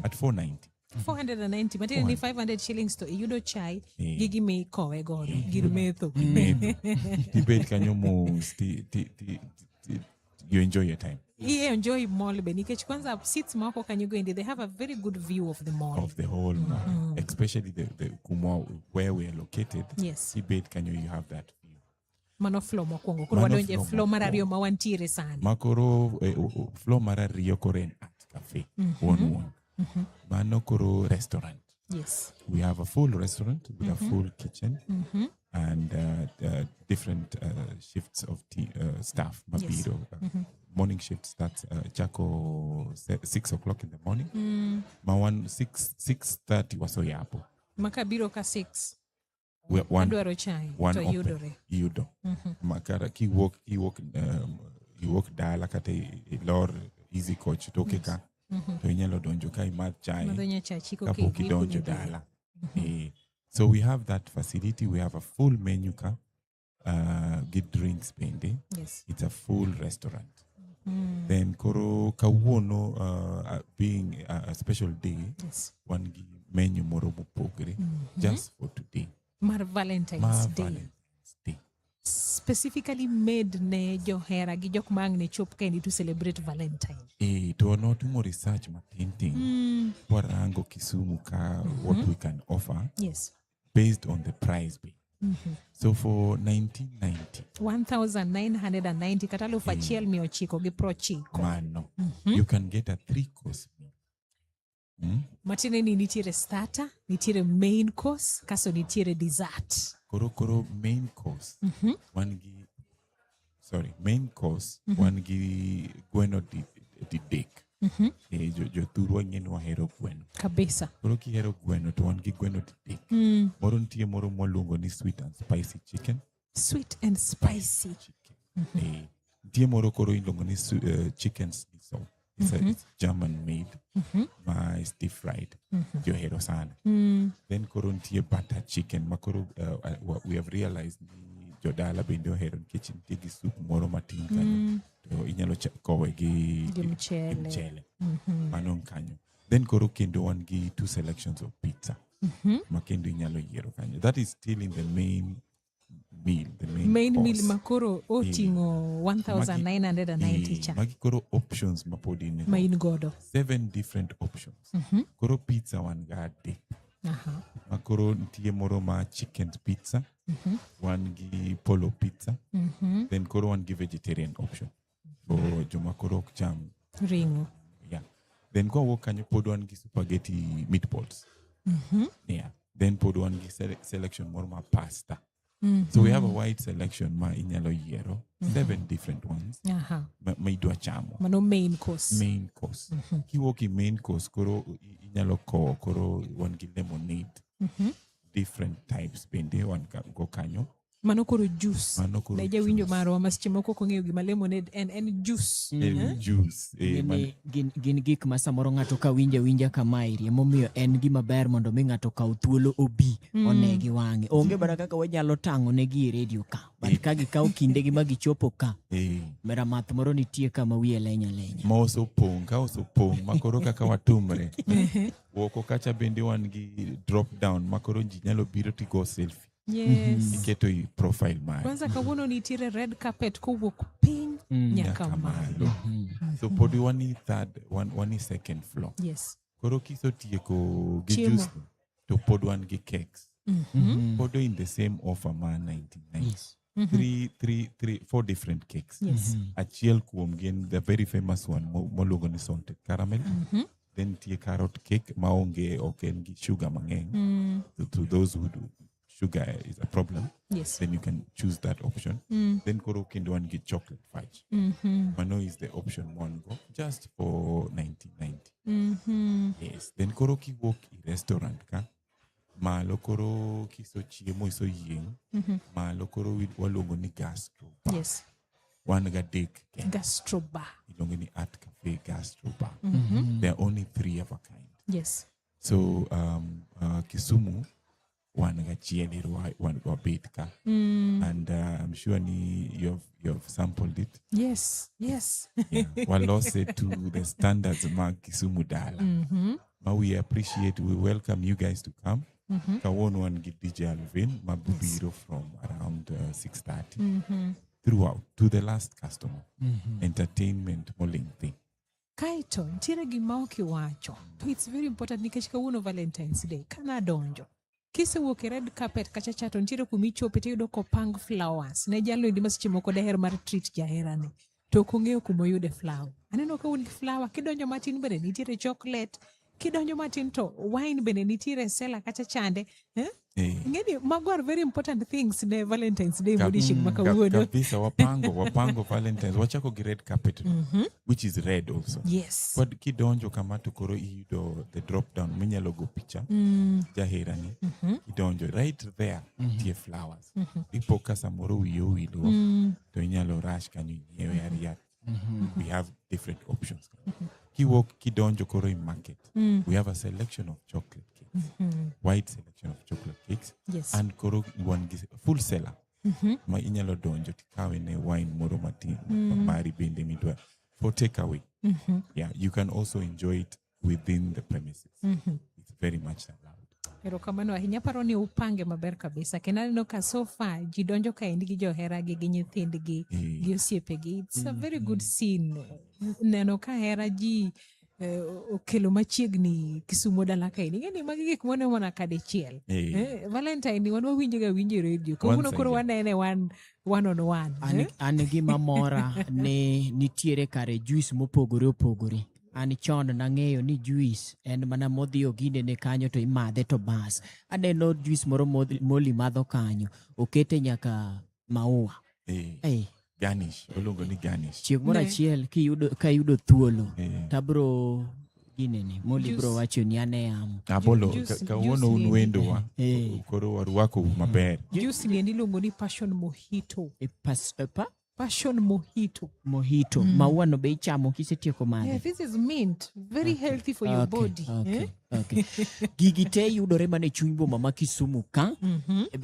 at $4.90. 490 matini ni 500 shillings to iyudo chai gi gimi kowe godo gir metho. Tibet kanyo mos you enjoy your time. You enjoy mall be nikech kwanza seats mako kanyo go they have a very good view of the mall. Of the whole mall, especially the Kumo where we are located. Yes. Tibet kanyo you have that view. Mano flow mokwongo koro wadonje flow mar ariyo ma wantiere sana. Makoro flow mar ariyo koro en art cafe. One. Mano koro restaurant. Yes. We have a full restaurant with a full kitchen and different shifts of staff. Mabiro. Morning shift starts chako 6 o'clock in the morning. Mawan 6:30 waso yapo. Makabiro ka 6. One chai one to open. yudore. Yudo. Makara ki walk dala kate lor easy coach toke ka. To inyalo donjo ka imadh chai. Madonyo chai chiko Kapok idonjo dala. So we have that facility. We have a full menu ka. Get drinks pende. Yes. It's a full restaurant. Then koro kawuono being a special day. Yes. One menu moro mopogre just for today. Mar Valentine's Day. Specifically made ne johera gi jok mang ne chop kendi to celebrate Valentine. To notumo research matinting. Warango Kisumu ka what we can offer. Yes. Based on the price be. So for 1990. 1,990 katalo fachiel mio chiko gi pro chiko. Mano. You can get a 3-course meal. Matine ni nitiere starter, nitiere main course, kaso nitiere dessert. Koro main course. Main course. One gi gweno di dek. Jo thurwa ng'en wahero gweno. Kabisa. Koro kihero gweno to wan gi gweno di dek. Moro nitie moro mwaluongo ni sweet and spicy chicken. Sweet and spicy chicken. Nitie moro koro iluongo ni chicken schnitzel. It's German made. It's deep fried. Johero sana. Then koro nitie butter chicken. Makoro we have realized jodala bende ohero kitchen tigi soup moro matin kanyo. To inyalo kowe gi mchele. Mano kanyo. Then koro kendo wan gi 2 selections of pizza. Makendo inyalo yiero kanyo. That is still in the main meal. The main meal makoro otingo 1,990 cha. Magi koro options mapodi ne. Main godo. 7 different options. Koro pizza wan ga dip. Makoro nitie moro ma chicken pizza. Wan gi polo pizza. Then koro wan gi vegetarian option. For joma koro ok cham ringo. Yeah. Then go walk kanyo pod wan gi spaghetti meatballs. Yeah. Then pod wan gi selection moro ma pasta. So we have a wide selection ma inyalo yiero. 7 different ones. Ma idwa chamo. Mano main course. Main course. Kiwoki main course koro inyalo koro wan gi lemonade. Different types bende wan go kanyo. Mano koro juice. Neja winjo marwa masiche moko kong'eyo gima lemonade en juice. Juice. Gin gik ma samoro ng'ato ka winja kamairi emomiyo en gima ber mondo mi ng'ato kaw thuolo obi one gi wang'e. Onge bara kaka wanyalo tang'o ne gi radio ka. But ka gikaw kinde gi magichopo ka. Mera math moro nitie kama wiye lenya. Ma osopong makoro kaka watumre. Woko kacha bende wan gi drop down makoro ji nyalo biro to go selfie. Yes. Iketo i profile mari. Kwanza kawuono nitiere red carpet kowuok piny nyaka malo. So podi wani wani second floor. Yes. Koro kisotieko gi juice to pod wan gi cakes. Podo in the same offer ma 1990. 4 different cakes. Yes. Achiel kuom gin the very famous one moluongo ni salted caramel. Then tie carrot cake ma onge oken gi sugar mang'eny. To those who sugar is a problem, Yes. then you can choose that option. Then koro kendo wan gi chocolate fudge. Mano is the option one go just for 1990. Yes. Then koro ki walk in restaurant ka malo koro kiso chiemo iso yieng. Malo koro waluongo ni gastro bar. Yes. One ga dek Gastro bar. ilongo ni Art Cafe Gastro Bar. There are only 3 of a kind. Yes. So Kisumu one ga chieli one wa betka. And I'm sure you have sampled it. Yes. Yes. Yeah. Walose to the standards mag Kisumu dala. We appreciate, we welcome you guys to come. Kawon one get DJ Alvin Mabubiro from around 6:30 throughout to the last customer. Entertainment moling thing. Kaito, ntiere gima okiwacho. It's very important nikech kawuono Valentine's Day. Kana donjo. Kise wuok e red carpet kacha chato ntiere kumichope tiyudo kopang flowers. Ne jalo ndi masiche moko daher mar treat jaherane. To kong'eyo kumoyude flower. Aneno ka un flower kidonjo matin bende nitiere chocolate. Kidonjo matin to wine bende nitiere sela kacha chande. Ngeni mago are very important things ne Valentine's Day modishing makawuono. Kabisa wapango Valentine's. Wachako gi red carpet, which is red also. Yes. But kidonjo kama to koro iyudo the drop down minyalo go picture. Jaherani. Kidonjo right there tie flowers. Ipoka samoro wiyo wilo. To inyalo rush kanyo nyewe ariat. We have different options. Kidonjo koro in market. We have a selection of chocolate cakes. Wide selection of chocolate cakes. Yes. And koro one full seller. Ma inyalo donjo tikawe ne wine moro matin. Mari bende midwa for takeaway. Yeah, you can also enjoy it within the premises. It's very much allowed. Erokamano ahinya, paro ni upange maber kabisa. Kenaneno ka so far ji donjo kaendi gi johera gi nyithindgi gi osiepegi. It's a very good scene. Neno ka hera ji okelo machiegni Kisumu dala kaendi. Ngeni magi gik mone mona kadichiel. Valentine ni wan wawinjo ga winjo radio. Kawuono koro wanene one on one. An gima mora ne nitiere kare juice mopogore opogore. Ani chon nang'eyo ni juice en mana modhi ogine ne kanyo to imadhe to bas. Aneno juice moro moli madho kanyo. Okete nyaka maua. Garnish. Olongo ni garnish. Chieng' moro achiel kayudo thuolo. Tabro ginene. Moli bro wacho ni ane amo. Abolo. Kawuono un wendo wa. Koro waruako maber. Juice ni iluongo ni passion mojito. Passion mojito. Maua no be ichamo kisetieko madhe. Yeah, this is mint. Very healthy for your body. Okay. Gigi te yudore mane chuny boma ma Kisumu ka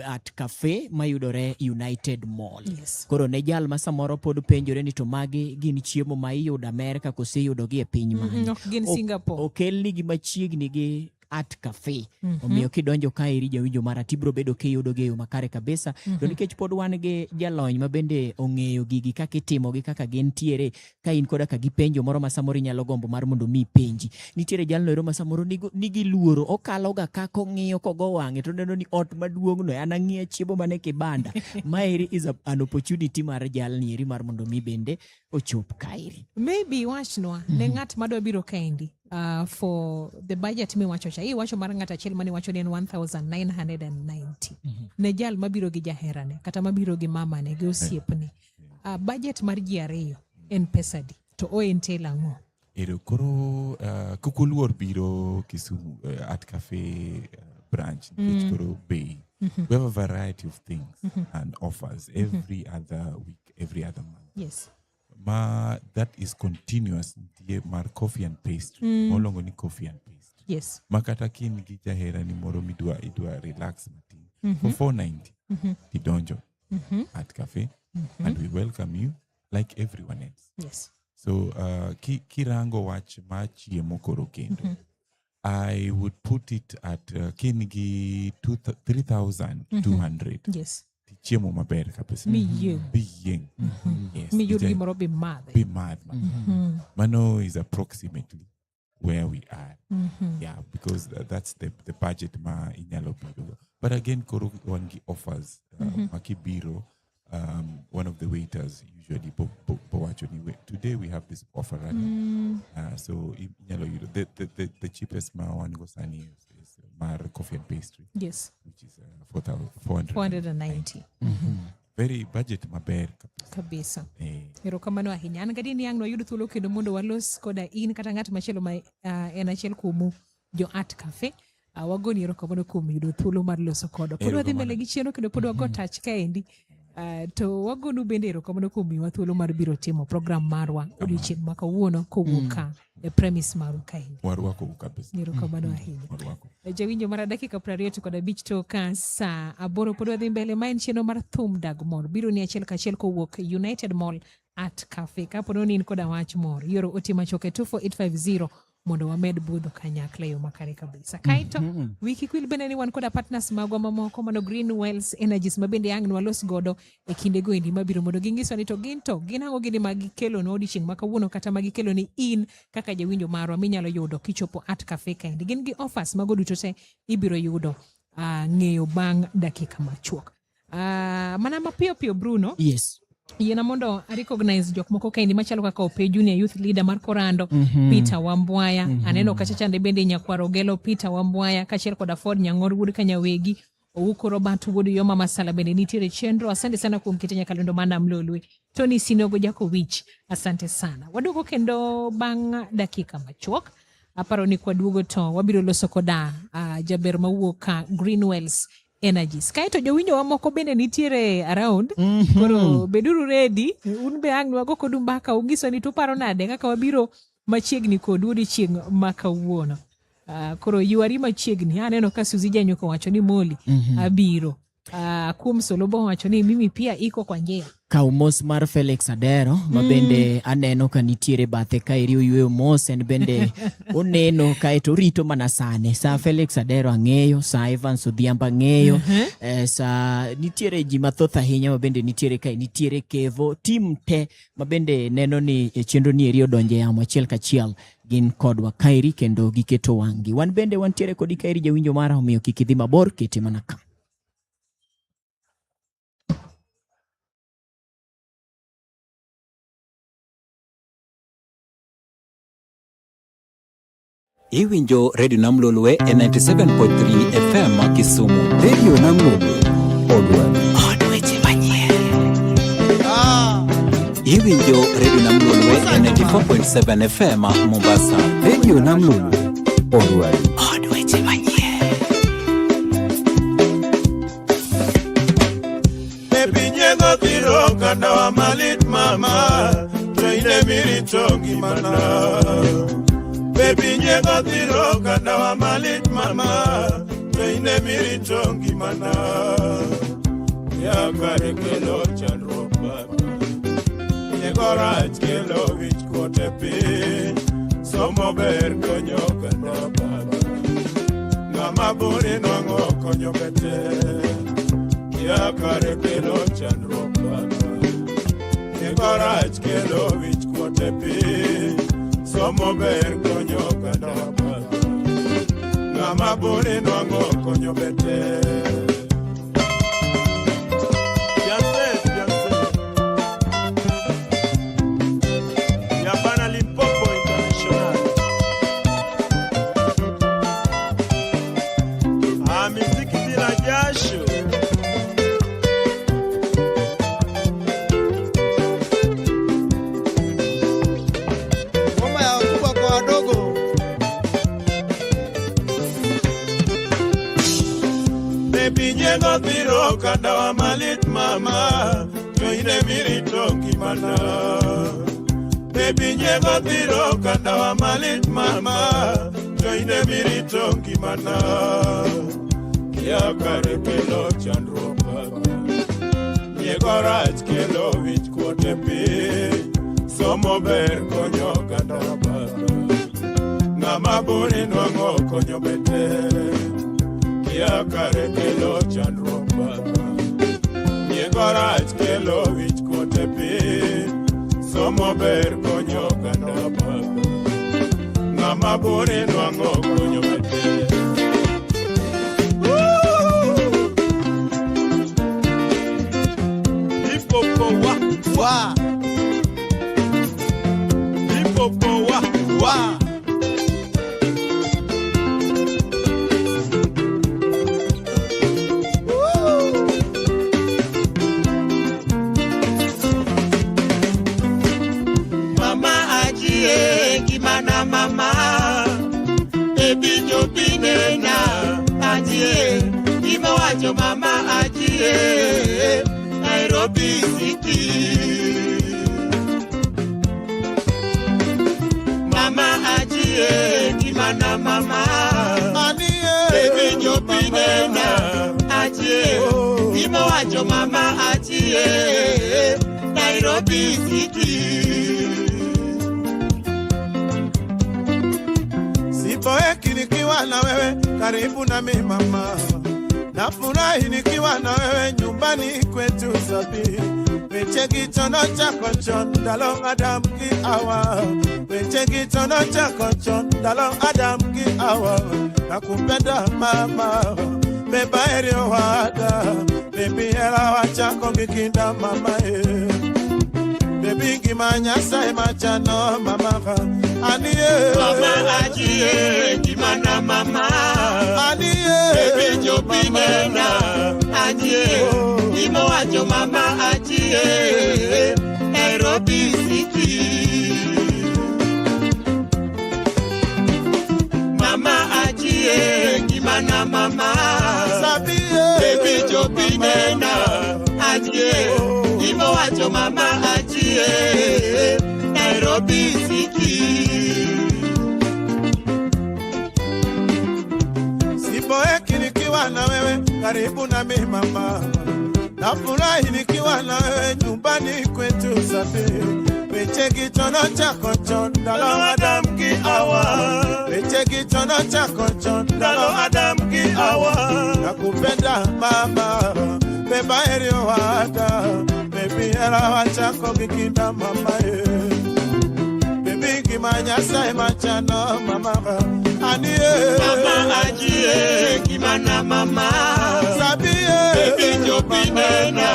at cafe mayudore United Mall. Yes. Koro ne jal ma samoro pod penjore ni to magi gin chiemo ma iyudo Amerika kose yudo gi e piny mane. Ok gin Singapore. Okel ni machiegni gi Art Cafe. Omiyo kidonjo ka iri jawinjo mara tibro bedo kiyudo geyo makare kabisa. To nikech pod wan gi jalony ma bende ong'eyo gigi kaka itimo gi kaka gintiere, ka in koda ka gipenjo moro ma samoro nyalo gombo mar mondo mi penji. Nitiere jalno ero ma samoro nigi luoro, okalo ga kako ng'iyo kogo wang'e to neno ni ot maduong' no an ang'iya chiemo mane kibanda. Maeri is an opportunity mar jalni eri mar mondo mi bende ochop kairi. Maybe wachnwa ne ng'at madwa biro kaendi. For the budget mi wacho cha. Hii wacho mar ng'at achiel mani wacho ni 1,990. Ne jal mabiro gi jaherane kata mabiro gi mamane gi osiepne. Budget mar ji ariyo en pesadi to o entail ang'o? Ero koro kukuluor biro Kisumu Art Cafe branch. It's koro bay. We have a variety of things and offers every other week, every other month. Yes. That is continuous. Mar coffee and pastry. Molongo ni coffee and pastry. Yes. Makata kin gi jahera ni moro idwa relax matin. For 490. Tidonjo Art Cafe. And we welcome you like everyone else. Yes. So kirango wach ma chiemo koro kendo. I would put it at kingi 3,200. Yes. Chiemo maber kabisa. Mi yeng. Yes. Mi yuri moro be madhe. Be mad. Mano is approximately where we are. Yeah, because that's the budget ma inyalo biro. But again, koro wangi offers. Maki biro. One of the waiters usually today we have this offer running. So the cheapest ma one go sani is mar coffee and pastry. Yes. Which which is 490. Very budget maber kabisa. Erokamano ahinya. An gadi ni ang no yudo thuolo kendo mondo walos koda in kata ng'at machielo ma en achiel kuom jo Art Cafe. Wagoni erokamano kuom yudo thuolo mar loso kodo. Pod wadhi mbele gi chieno kendo pod wago touch kaendi. To wagonu bende erokamano kuom miwa thuolo mar biro timo program marwa odiochieng' ma kawuono kowuok e premise maru kaendi. Warwako kabisa. Erokamano ahinya. Jawinjo mar dakika 25 toka saa 8 pod wadhi mbele ma en chieno mar thum dag mor biro ni achiel kachiel kowuok United Mall Art Cafe. Kapo ni in koda wach mor yoro otima choke 24850 mondo wamed budho kanyakla yo makare kabisa. Kaito wiki kwil bende ni wan koda partners magwa mamoko mano Green Wells Energies mabende ang nwalos godo e kinde go endi mabiro mondo gingiso ni to ginango gini magikelo no odiochieng' makawuono kata magikelo ni in kaka jawinjo marwa minyalo yudo kichopo Art Cafe kaendi. Gin gi offers mago duto te ibiro yudo ng'eyo bang' dakika machuok. Mana mapiyo Bruno. Yes. Yena mondo I recognize jok moko kaendi machalo kaka Ope Junior Youth Leader mar Korando, Peter Wambwaya, aneno kachachande bende Nyakwaro Gelo Peter Wambwaya, kachiel koda Ford Nyang'or Wood Kanyawegi, Ouko Robert Wood Yoma Masala bende nitiere chenro. Asante sana kuom kitenya kalendo mana Mlolwe. Tony Sinogo Jakowich, asante sana. Wadugo kendo bang' dakika machuok. Aparo ni kwa duogo to wabiro loso koda jaber mawuok Greenwells Energies. Kaito jowinjo wa moko bende nitiere around. Koro beduru ready. Un be ang wago kodu mbaka ungiso ni tuparo nade kaka wabiro machiegni kodu odiochieng' makawuono. Koro yuari machiegni. Aneno ka Suzy Janyuko wacho ni Moli abiro. Kuom Solobo wacho ni mimi pia iko kwa njia. Kaumos mar Felix Adero mabende aneno ka nitiere bathe ka iriyo yueyo mos en bende oneno kaeto rito mana sane. Sa Felix Adero ang'eyo, sa Evans Odhiambo ang'eyo, sa nitiere ji mathoth ahinya mabende nitiere ka nitiere Kevo, team te mabende neno ni chenro ni iriyo donje yamo achiel kachiel gin kodwa kairi kendo giketo wangi. Wan bende wantiere kodi kairi jawinjo mara omiyo kikidhi mabor kete mana ka. Iwinjo Radio Namlolwe 97.3 FM Kisumu. Radio Namlolwe Odwadu. Iwinjo Radio Namlolwe 94.7 FM Mombasa. Radio Namlolwe Odwadu. Epinyego thiro kanda wa malit mama, joine miritongi mana. Baby nyego thiro kanda wa malit mama, joine miritongi mana. Ya kare kelo chandro baba, nyego rach kelo wich kote pi, somo ber konyo kanda baba. Ngama buri nwango konyo bete, ya kare kelo chandro baba, nyego rach kelo wich kote pi, somo ber konyo kanda baba. Ngama buri nwango konyo bete. Nyego thiro kanda wa malit mama, joine miritongi mana. Baby nyego thiro kanda wa malit mama, joine miritongi mana. Ya kare kelo chandro baba, nyego rach kelo wich kote pi, somo ber konyo kanda baba. Ngama buri nwango konyo bete, ya kare kelo chandro baba. Nyego rach kelo wich kote pi, somo ber konyo kanda baba. Ngama buri nwango konyo bete. Lipopo wa Lipopo wa baby jopinena ajie imawacho mama ajie Nairobi City mama ajie kimana mama baby jopinena ajie imawacho mama ajie Nairobi City Sipoeki nikiwa na wewe karibu na mimi mama, nafurahi nikiwa na wewe nyumbani kwetu sabi. Wechegi chono chako chon dalong Adam ki awa, wechegi chono chako chon dalong Adam ki awa. Nakupenda mama, beba erio wada, baby era wachako mikinda mama Baby gimanya sai machano mama aniye mama ajie gimana mama aniye baby jopinena ajie imo wacho mama ajie Nairobi City mama ajie gimana mama sabie baby jopinena ajie imo wacho mama ajie Nairobi City Sipoeki nikiwa na wewe karibu na mimi mama, nafurahi nikiwa na wewe nyumbani kwetu safi. Wechegi chono chako chon dalong Adam ki awa, wechegi chono chako chon dalong Adam ki awa. Nakupenda mama, beba erio wada, baby era wachako mikinda mama Baby kimanya sai machano mama aniye mama ajie kimana mama sabie baby jopinena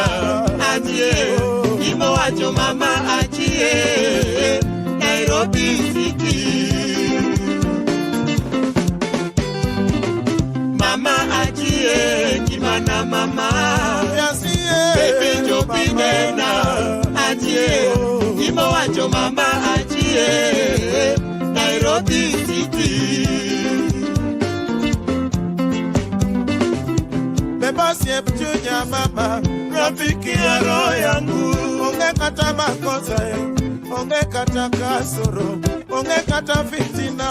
ajie imo wacho mama ajie Nairobi City mama ajie kimana mama baby jopinena ajie imo wacho mama ajie Nairobi City Beba siep chunya mama, rafiki ya roho yangu. Onge kata makosa, onge kata kasoro, onge kata fitina,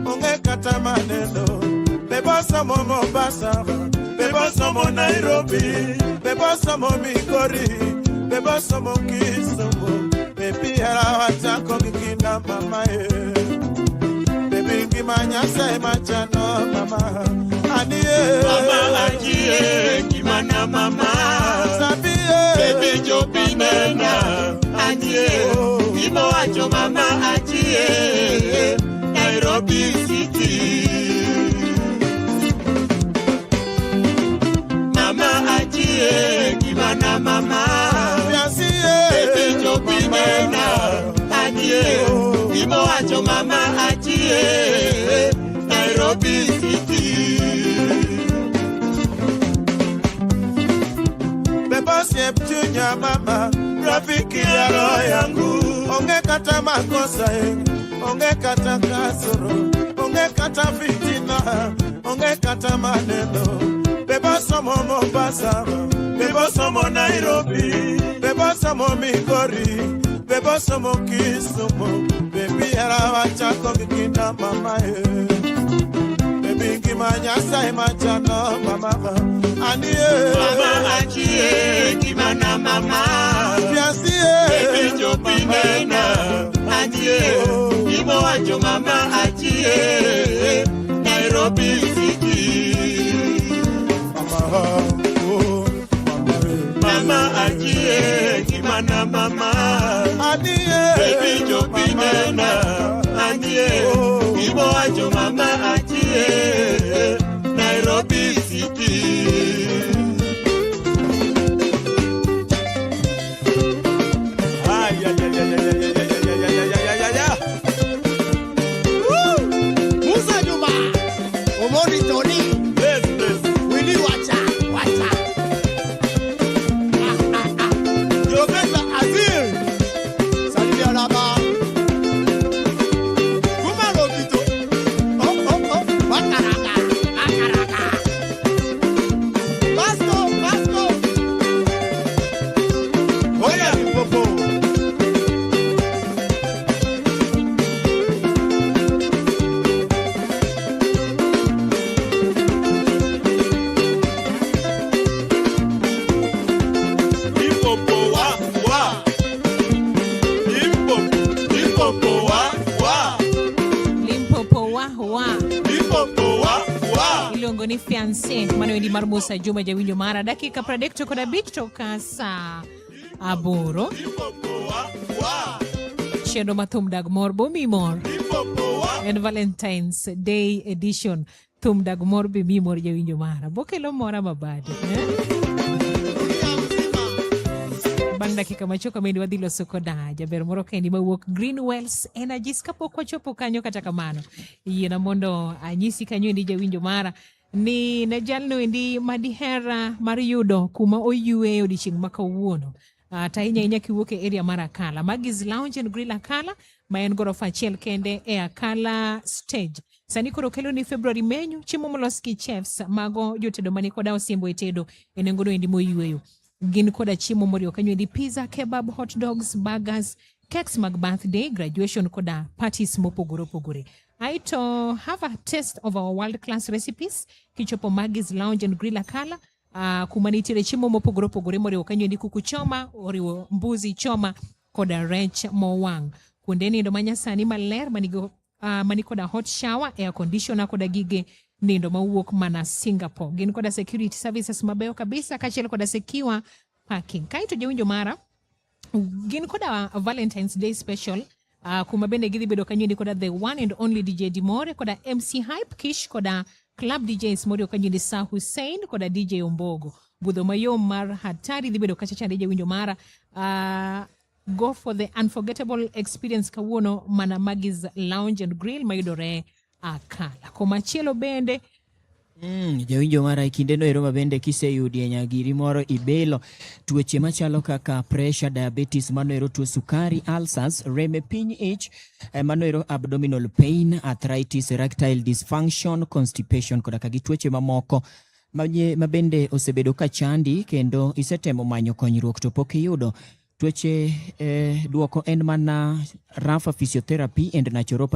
onge kata maneno. Beba somo Mombasa, beba somo Nairobi, beba somo Migori, beba somo Kisumu. Baby hara wachako mikinda mama Baby kimanya sai machano mama aniye mama ajie kimana mama sabie baby jopinena ajie imo wacho mama ajie Nairobi City mama ajie kimana mama baby jopinena ajie imo wacho mama ajie Nairobi City Beba siep chunya mama, rafiki ya roho yangu. Onge kata makosa onge kata kasoro, onge kata fitina, onge kata maneno. Beba somo Mombasa, beba somo Nairobi, beba somo Migori, beba somo Kisumu. Baby era wachako mikinda mama Baby kimanya sai machano mama aniye mama ajie kimana mama baby jopinena ajie imo wacho mama ajie Nairobi City mama ajie kimana mama baby jopinena ajie imo wacho mama ajie Nairobi City Musa Juma Omoni Tony Willy Wacha Joveza Azir Salut Alaba Kumaro Kito Oh miluongo ni Fiancé mano endi mar Musa Juma Jawinjo mara dakika 30 kod abich toka saa 8 chendo mathum dag mor bomi mor en Valentine's Day edition thum dag mor bomi mor Jawinjo mara bokelo mora mabade bang dakika machoka mendi wadhi loso koda jaber moro kendi mawuok Greenwells Energies kapok wachopo kanyo kata kamano yiena mondo anyisi kanyo endi Jawinjo mara ni ne jalno endi madihera mar yudo kuma oyueyo odiochieng' ma kawuono tahinya inya kiwuok e area mar Akala Magis Lounge and Grill Akala ma en gorofa achiel kende e Akala Stage sani koro kelo ni February menyu chiemo molos gi chefs mago jotedo mani koda osiembo e tedo e nengono endi moyueyo gin koda chiemo moriwo kanyo endi pizza, kebab, hot dogs, burgers, cakes mag birthday, graduation koda parties mopogore opogore. Aito have a taste of our world class recipes kichopo Magis Lounge and Grill Akala kuma nitiere chiemo mopogore opogore moriwo kanyo endi kuku choma, oriwo mbuzi choma koda rech mowang. Kuonde nindo manyasani maler mani koda hot shower, air conditioner koda gige nindo mawuok mana Singapore. Gin koda security services mabeyo kabisa kachiel koda secure parking. Kaito Jawinjo mara gin koda Valentine's Day special kuma bende gidhi bedo kanyo endi koda the one and only DJ Dimore koda MC Hype Kish koda club DJs moriwo kanyo endi Sir Hussein koda DJ Ombogo. Budho mayom mar hatari dhi bedo kacha chande Jawinjo mara go for the unforgettable experience kawuono mana Magis Lounge and Grill mayudore Akala. Komachielo bende Jawinjo mara ikinde no ero mabende kiseyudi e nyagiri moro ibelo tuoche machalo kaka pressure, diabetes, mano ero tuo sukari, ulcers, reme piny ich, mano ero abdominal pain, arthritis, erectile dysfunction, constipation koda kagi tuoche mamoko mabende osebedo ka chandi kendo isetemo manyo konyruok to pok iyudo. Tuoche duoko en mana Rafa Physiotherapy and Naturopathy